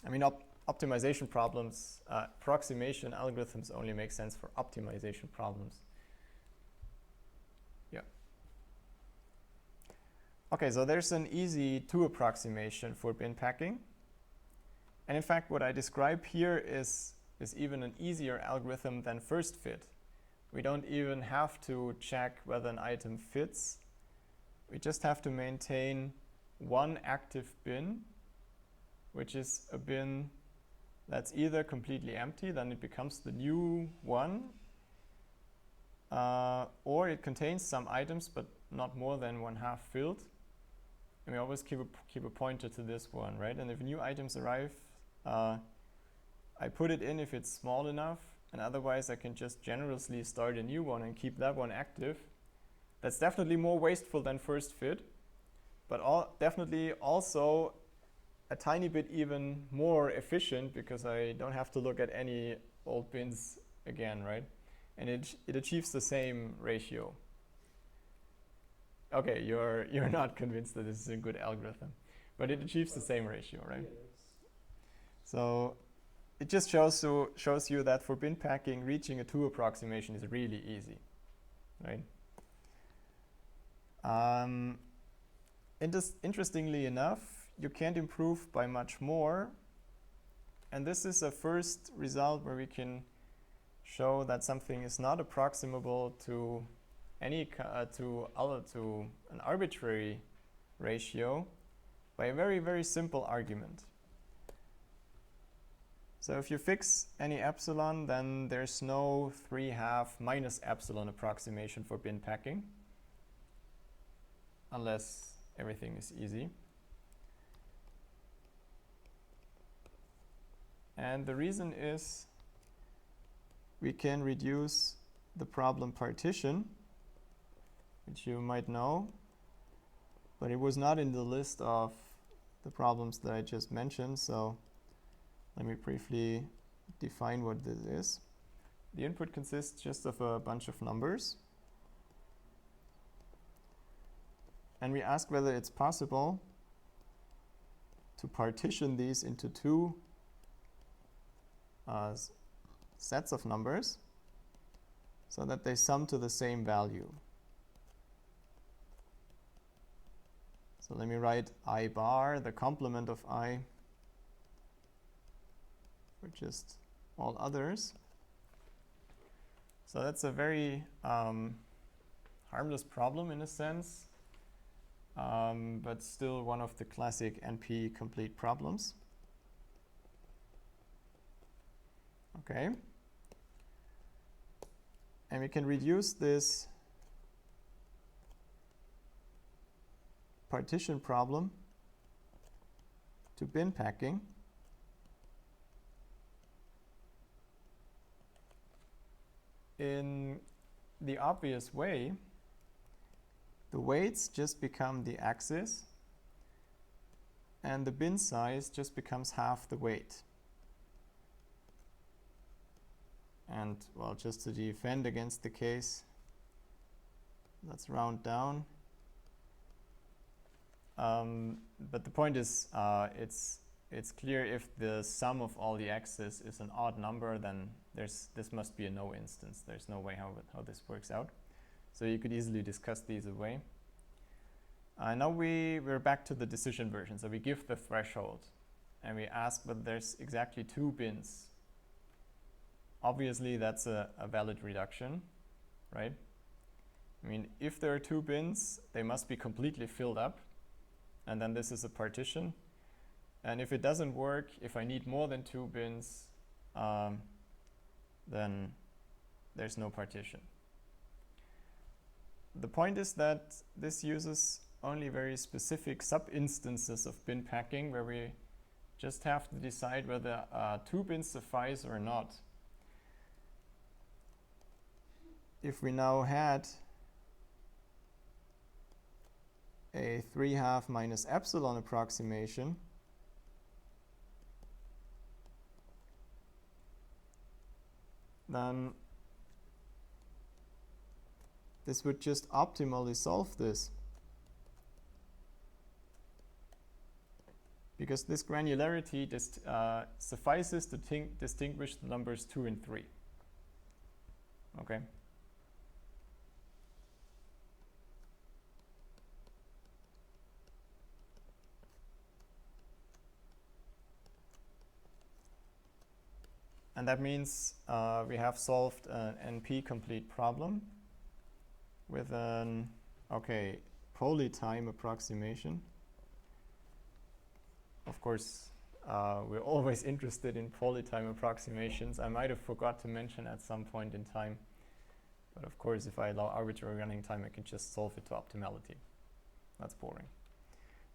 I mean, optimization problems, approximation algorithms only make sense for optimization problems. Yeah. Okay, so there's an easy 2 approximation for bin packing. And in fact, what I describe here is even an easier algorithm than first fit. We don't even have to check whether an item fits. We just have to maintain one active bin, which is a bin that's either completely empty, then it becomes the new one, or it contains some items, but not more than 1/2 filled. And we always keep a pointer to this one, right? And if new items arrive, I put it in if it's small enough, and otherwise I can just generously start a new one and keep that one active. That's definitely more wasteful than first fit, but definitely also a tiny bit even more efficient, because I don't have to look at any old bins again, right? And it achieves the same ratio. Okay, you're not convinced that this is a good algorithm, but it achieves the same ratio, right? Yeah, so it just shows you that for bin packing, reaching a 2 approximation is really easy, right? Interestingly enough, you can't improve by much more, and this is a first result where we can show that something is not approximable to to an arbitrary ratio by a very, very simple argument. So if you fix any epsilon, then there's no 3/2 minus epsilon approximation for bin packing, unless everything is easy. And the reason is we can reduce the problem partition, which you might know, but it was not in the list of the problems that I just mentioned. So let me briefly define what this is. The input consists just of a bunch of numbers. And we ask whether it's possible to partition these into 2 sets of numbers so that they sum to the same value. So let me write I bar, the complement of I, for just all others. So that's a very harmless problem in a sense, but still one of the classic NP complete problems. Okay. And we can reduce this partition problem to bin packing. In the obvious way, the weights just become the axis, and the bin size just becomes half the weight. And, well, just to defend against the case, let's round down. But the point is, it's clear if the sum of all the x's is an odd number, then this must be a no instance. There's no way how this works out. So you could easily discuss these away. Now we're back to the decision version. So we give the threshold, and we ask whether there's exactly 2 bins. Obviously, that's a valid reduction, right? I mean, if there are 2 bins, they must be completely filled up, and then this is a partition. And if it doesn't work, if I need more than 2 bins, then there's no partition. The point is that this uses only very specific sub-instances of bin packing, where we just have to decide whether 2 bins suffice or not. If we now had a 3/2 minus epsilon approximation, then this would just optimally solve this, because this granularity suffices to distinguish the numbers 2 and 3. Okay. And that means we have solved an NP-complete problem with an, polytime approximation. Of course, we're always interested in polytime approximations. I might have forgot to mention at some point in time. But of course, if I allow arbitrary running time, I can just solve it to optimality. That's boring.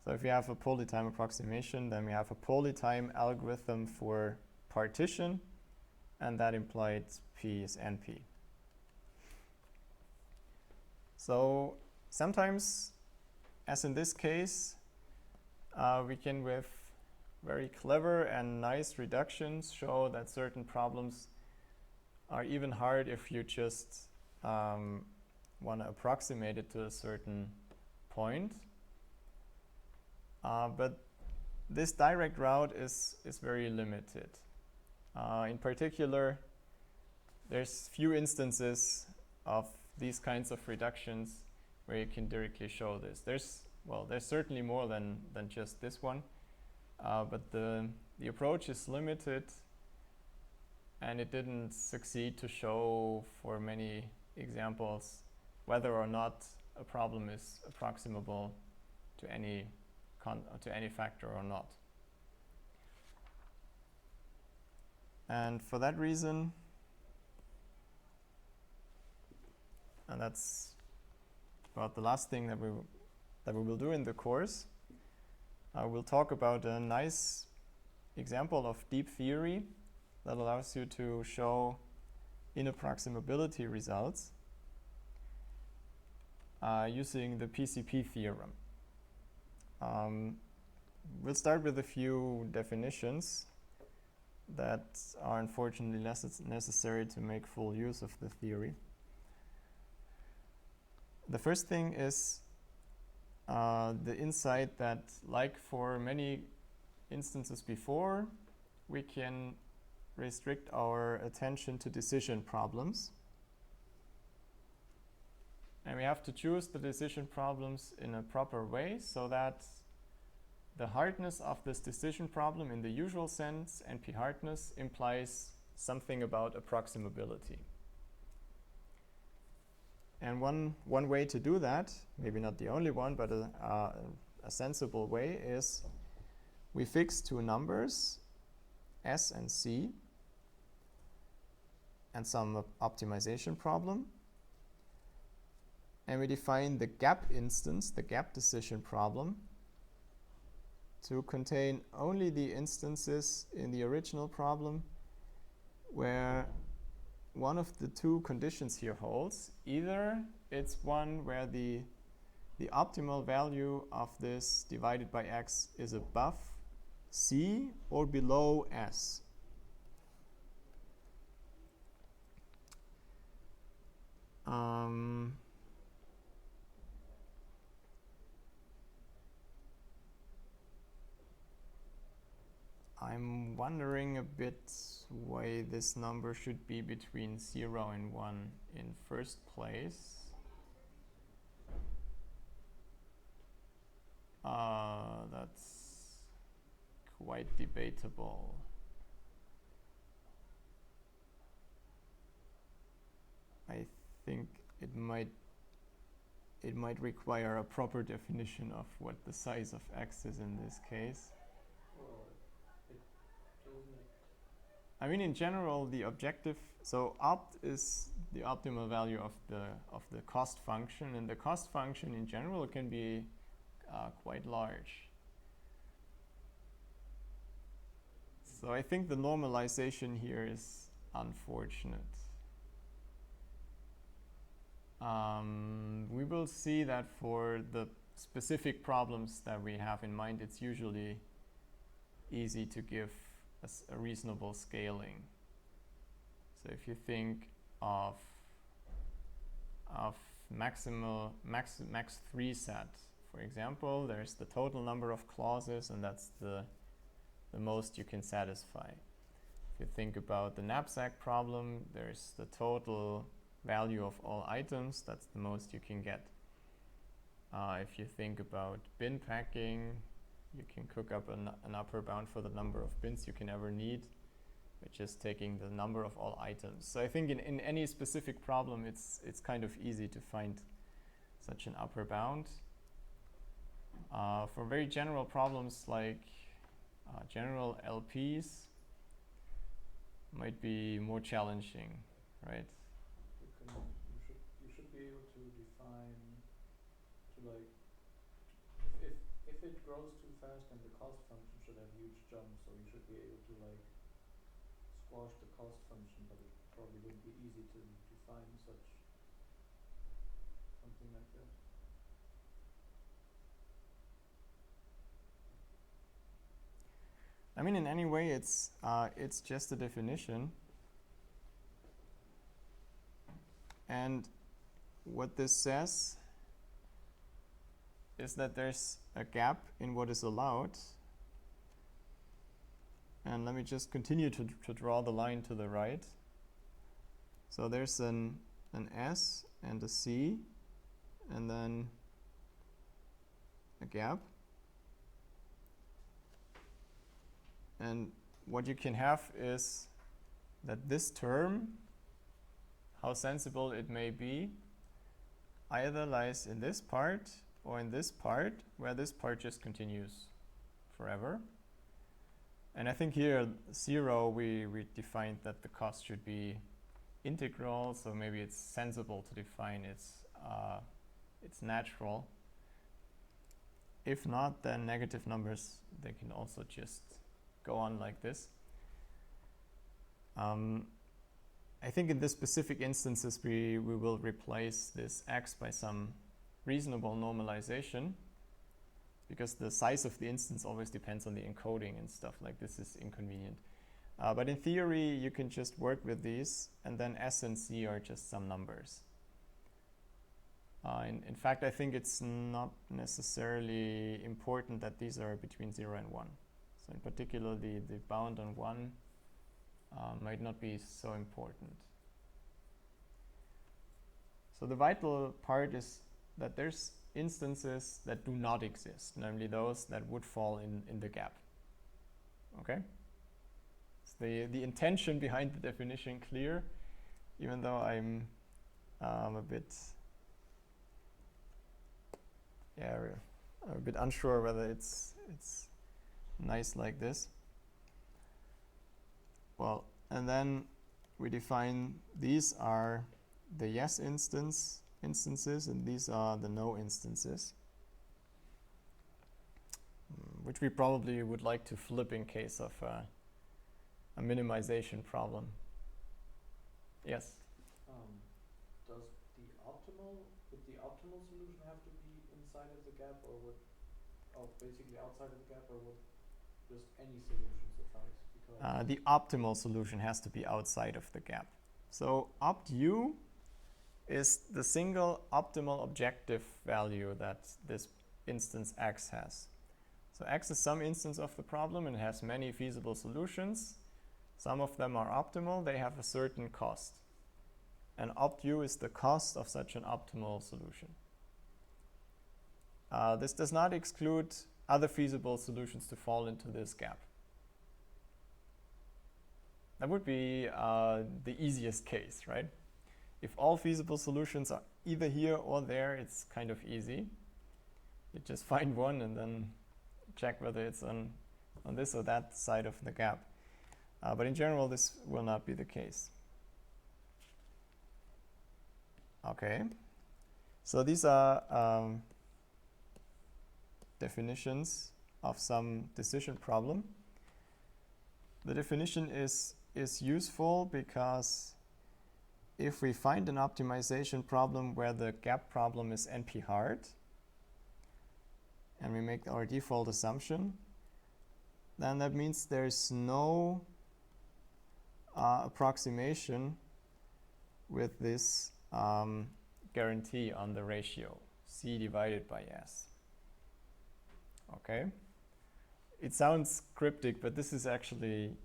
So if we have a polytime approximation, then we have a polytime algorithm for partition, and that implied P is NP. So sometimes, as in this case, we can, with very clever and nice reductions, show that certain problems are even hard if you just want to approximate it to a certain point. But this direct route is very limited. In particular, there's few instances of these kinds of reductions where you can directly show this. There's certainly more than just this one, but the approach is limited, and it didn't succeed to show for many examples whether or not a problem is approximable to any factor or not. And for that reason, and that's about the last thing that we will do in the course, we'll talk about a nice example of deep theory that allows you to show inapproximability results using the PCP theorem. We'll start with a few definitions that are unfortunately necessary to make full use of the theory. The first thing is the insight that, like for many instances before, we can restrict our attention to decision problems. And we have to choose the decision problems in a proper way so that the hardness of this decision problem in the usual sense, NP hardness, implies something about approximability. And one way to do that, maybe not the only one, but a sensible way, is we fix two numbers, S and C, and some optimization problem. And we define the gap instance, the gap decision problem, to contain only the instances in the original problem where one of the two conditions here holds. Either it's one where the optimal value of this divided by x is above C or below S. I'm wondering a bit why this number should be between 0 and 1 in first place. That's quite debatable. I think it might require a proper definition of what the size of x is in this case. I mean, in general, the objective, so opt is the optimal value of the cost function, and the cost function in general can be quite large. So I think the normalization here is unfortunate. We will see that for the specific problems that we have in mind, it's usually easy to give a reasonable scaling. So if you think of max 3 set, for example, there's the total number of clauses, and that's the most you can satisfy. If you think about the knapsack problem, there's the total value of all items, that's the most you can get. If you think about bin packing, you can cook up an upper bound for the number of bins you can ever need, which is taking the number of all items. So I think in any specific problem, it's kind of easy to find such an upper bound. For very general problems like general LPs, might be more challenging, right? You should be able to define if it grows too fast, then the cost function should have huge jumps, so you should be able to squash the cost function, but it probably wouldn't be easy to define something like that. I mean, in any way, it's just a definition. And what this says is that there's a gap in what is allowed. And let me just continue to draw the line to the right. So there's an S and a C, and then a gap. And what you can have is that this term, how sensible it may be, either lies in this part or in this part, where this part just continues forever. And I think here, 0, we defined that the cost should be integral, so maybe it's sensible to define it's natural. If not, then negative numbers, they can also just go on like this. I think in this specific instances, we will replace this x by some reasonable normalization, because the size of the instance always depends on the encoding and stuff like this is inconvenient. But in theory, you can just work with these, and then S and C are just some numbers. In fact, I think it's not necessarily important that these are between 0 and 1. So in particular, the bound on 1 might not be so important. So the vital part is that there's instances that do not exist, namely those that would fall in the gap. Okay? the intention behind the definition clear, even though I'm a bit unsure whether it's nice like this. Well, and then we define these are the yes instances, and these are the no instances, which we probably would like to flip in case of a minimization problem. Yes? Would the optimal solution have to be inside of the gap, or basically outside of the gap, or would just any solution suffice? Because the optimal solution has to be outside of the gap. So opt U is the single optimal objective value that this instance X has. So X is some instance of the problem and it has many feasible solutions. Some of them are optimal, they have a certain cost. And opt U is the cost of such an optimal solution. This does not exclude other feasible solutions to fall into this gap. That would be the easiest case, right? If all feasible solutions are either here or there, it's kind of easy. You just find one and then check whether it's on this or that side of the gap. But in general, this will not be the case. Okay, so these are definitions of some decision problem. The definition is useful because if we find an optimization problem where the gap problem is NP-hard, and we make our default assumption, then that means there's no approximation with this guarantee on the ratio C divided by S. Okay, it sounds cryptic, but this is actually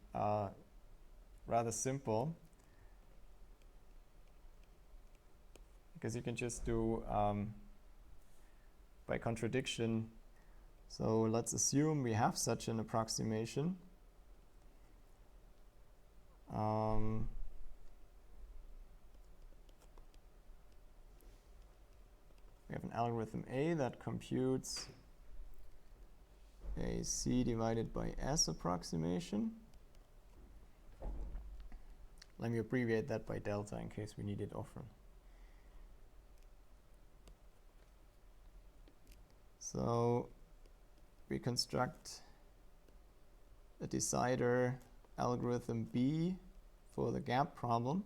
rather simple, because you can just do by contradiction. So let's assume we have such an approximation. We have an algorithm A that computes a C divided by S approximation. Let me abbreviate that by delta in case we need it often. So we construct a decider algorithm B for the gap problem.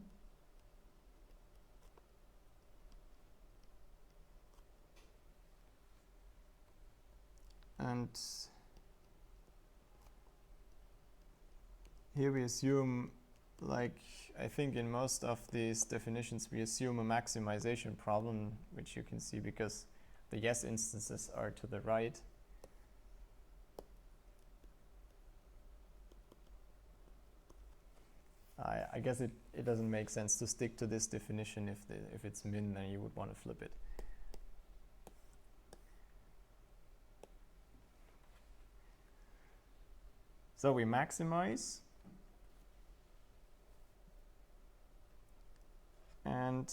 And here we assume, like I think in most of these definitions, we assume a maximization problem, which you can see because the yes instances are to the right. I guess it doesn't make sense to stick to this definition. If it's min, then you would want to flip it. So we maximize, and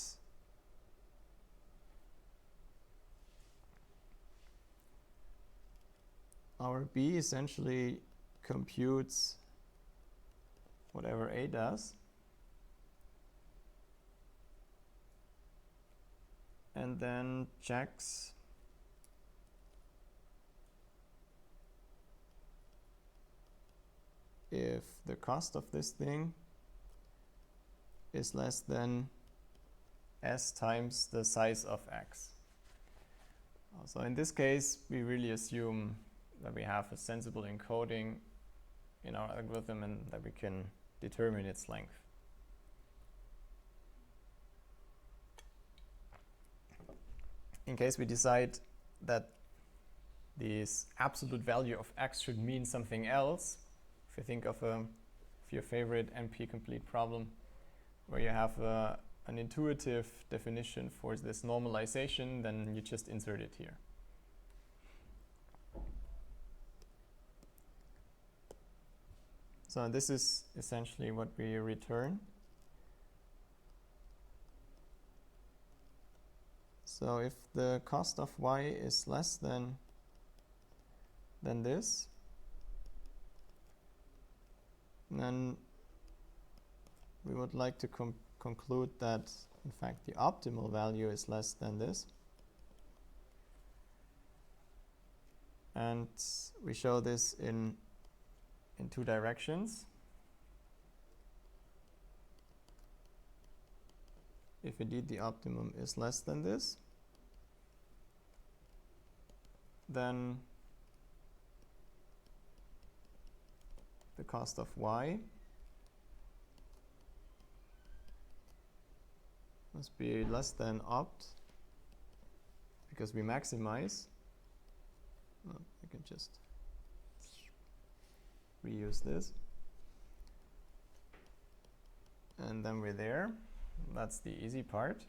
our B essentially computes whatever A does, and then checks if the cost of this thing is less than S times the size of X. So in this case, we really assume that we have a sensible encoding in our algorithm and that we can determine its length. In case we decide that this absolute value of X should mean something else, if you think of your favorite NP-complete problem where you have an intuitive definition for this normalization, then you just insert it here. So this is essentially what we return. So if the cost of y is less than this, then we would like to conclude that, in fact, the optimal value is less than this. And we show this in two directions. If indeed the optimum is less than this, then the cost of y must be less than opt, because we maximize. Well, I can just reuse this. And then we're there. That's the easy part.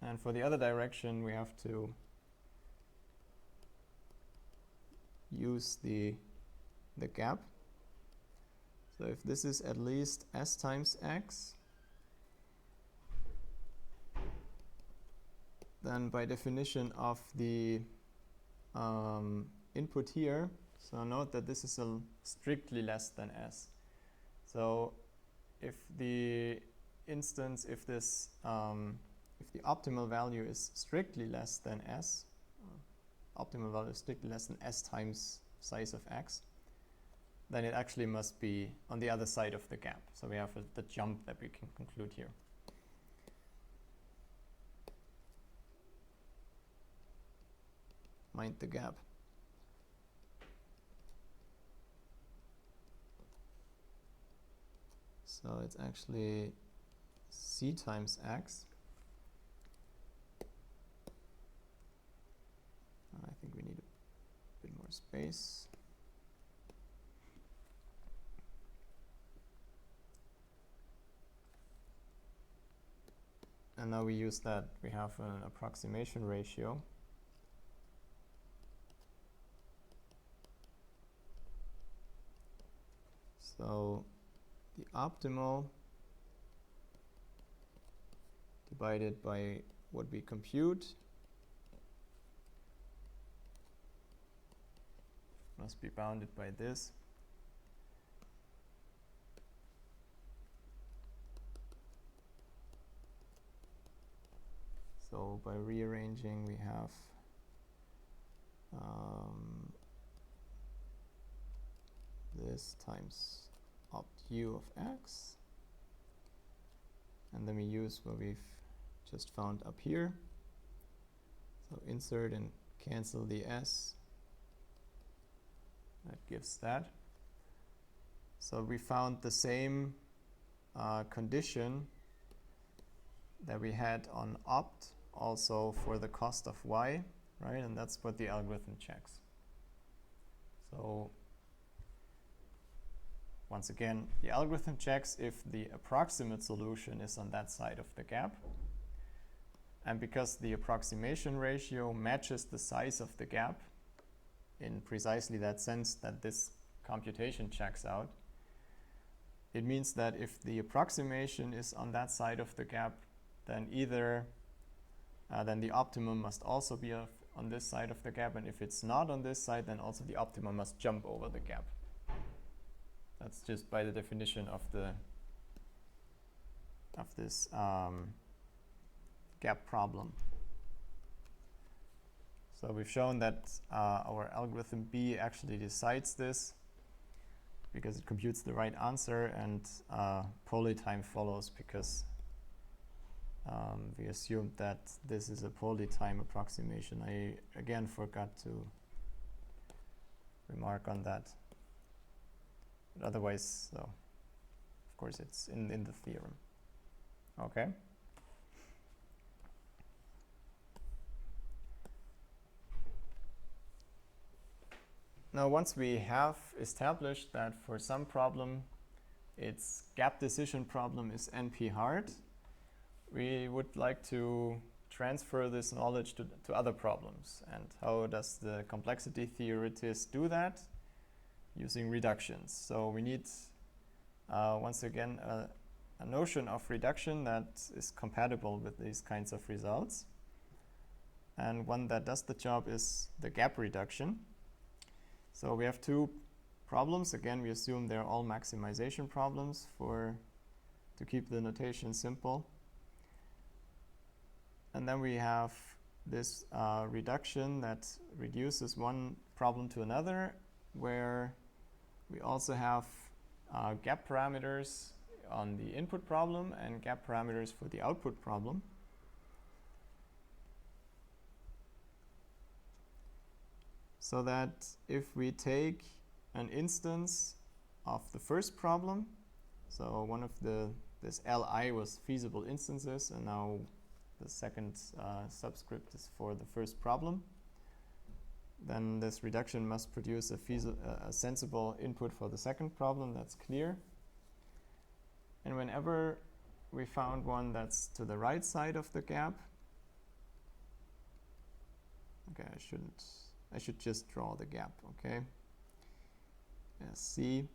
And for the other direction, we have to use the gap. So if this is at least s times x, then by definition of the input here, so note that this is strictly less than s. So if the instance, if the optimal value is strictly less than s, optimal value is strictly less than s times size of x, then it actually must be on the other side of the gap. So we have the jump that we can conclude here. Mind the gap. So it's actually c times x. I think we need a bit more space. And now we use that. We have an approximation ratio. So the optimal divided by what we compute must be bounded by this. So by rearranging, we have this times opt u of x, and then we use what we've just found up here. So insert and cancel the s. That gives that. So we found the same condition that we had on opt also for the cost of y, right? And that's what the algorithm checks. So once again, the algorithm checks if the approximate solution is on that side of the gap. And because the approximation ratio matches the size of the gap in precisely that sense that this computation checks out, it means that if the approximation is on that side of the gap, then either then the optimum must also be on this side of the gap, and if it's not on this side, then also the optimum must jump over the gap. That's just by the definition of this gap problem. So we've shown that our algorithm B actually decides this because it computes the right answer, and polytime follows because we assumed that this is a polytime approximation. I again forgot to remark on that. But otherwise, so of course it's in the theorem. Okay. Now once we have established that for some problem its gap decision problem is NP-hard, we would like to transfer this knowledge to other problems. And how does the complexity theorist do that? Using reductions. So we need, once again, a notion of reduction that is compatible with these kinds of results. And one that does the job is the gap reduction. So we have two problems. Again, we assume they're all maximization problems to keep the notation simple. And then we have this reduction that reduces one problem to another, where we also have gap parameters on the input problem and gap parameters for the output problem. So that if we take an instance of the first problem, so one of this Li was feasible instances, and now the second subscript is for the first problem, then this reduction must produce a sensible input for the second problem. That's clear. And whenever we found one that's to the right side of the gap, okay, I should just draw the gap, okay? C.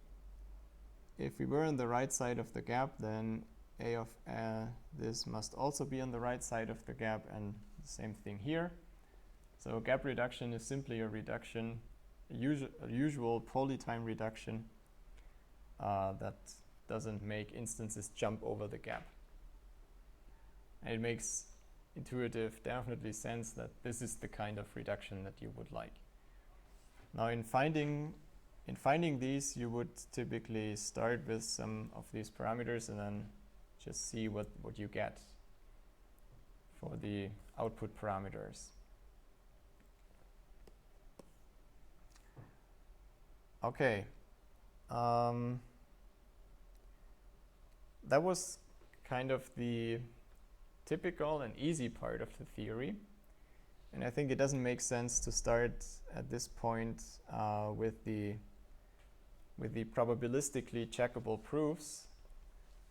If we were on the right side of the gap, then A of this must also be on the right side of the gap, and the same thing here. So gap reduction is simply a reduction, a usual polytime reduction that doesn't make instances jump over the gap. And it makes intuitive, definitely sense that this is the kind of reduction that you would like. Now in finding these, you would typically start with some of these parameters and then just see what you get for the output parameters. Okay. That was kind of the typical and easy part of the theory. And I think it doesn't make sense to start at this point with the probabilistically checkable proofs,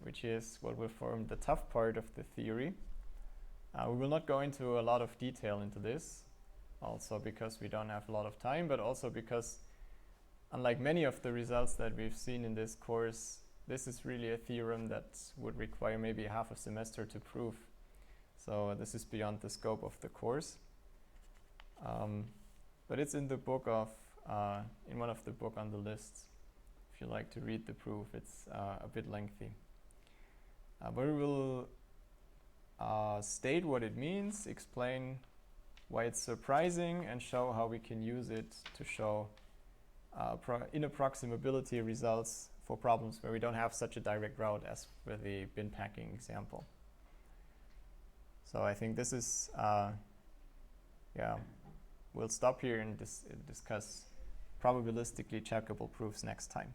which is what will form the tough part of the theory. We will not go into a lot of detail into this, also because we don't have a lot of time, but also because unlike many of the results that we've seen in this course, this is really a theorem that would require maybe half a semester to prove. So this is beyond the scope of the course. But it's in the book of, in one of the book on the list. If you like to read the proof, it's a bit lengthy. But we will state what it means, explain why it's surprising, and show how we can use it to show inapproximability results for problems where we don't have such a direct route as with the bin packing example. So I think this is, we'll stop here and discuss probabilistically checkable proofs next time.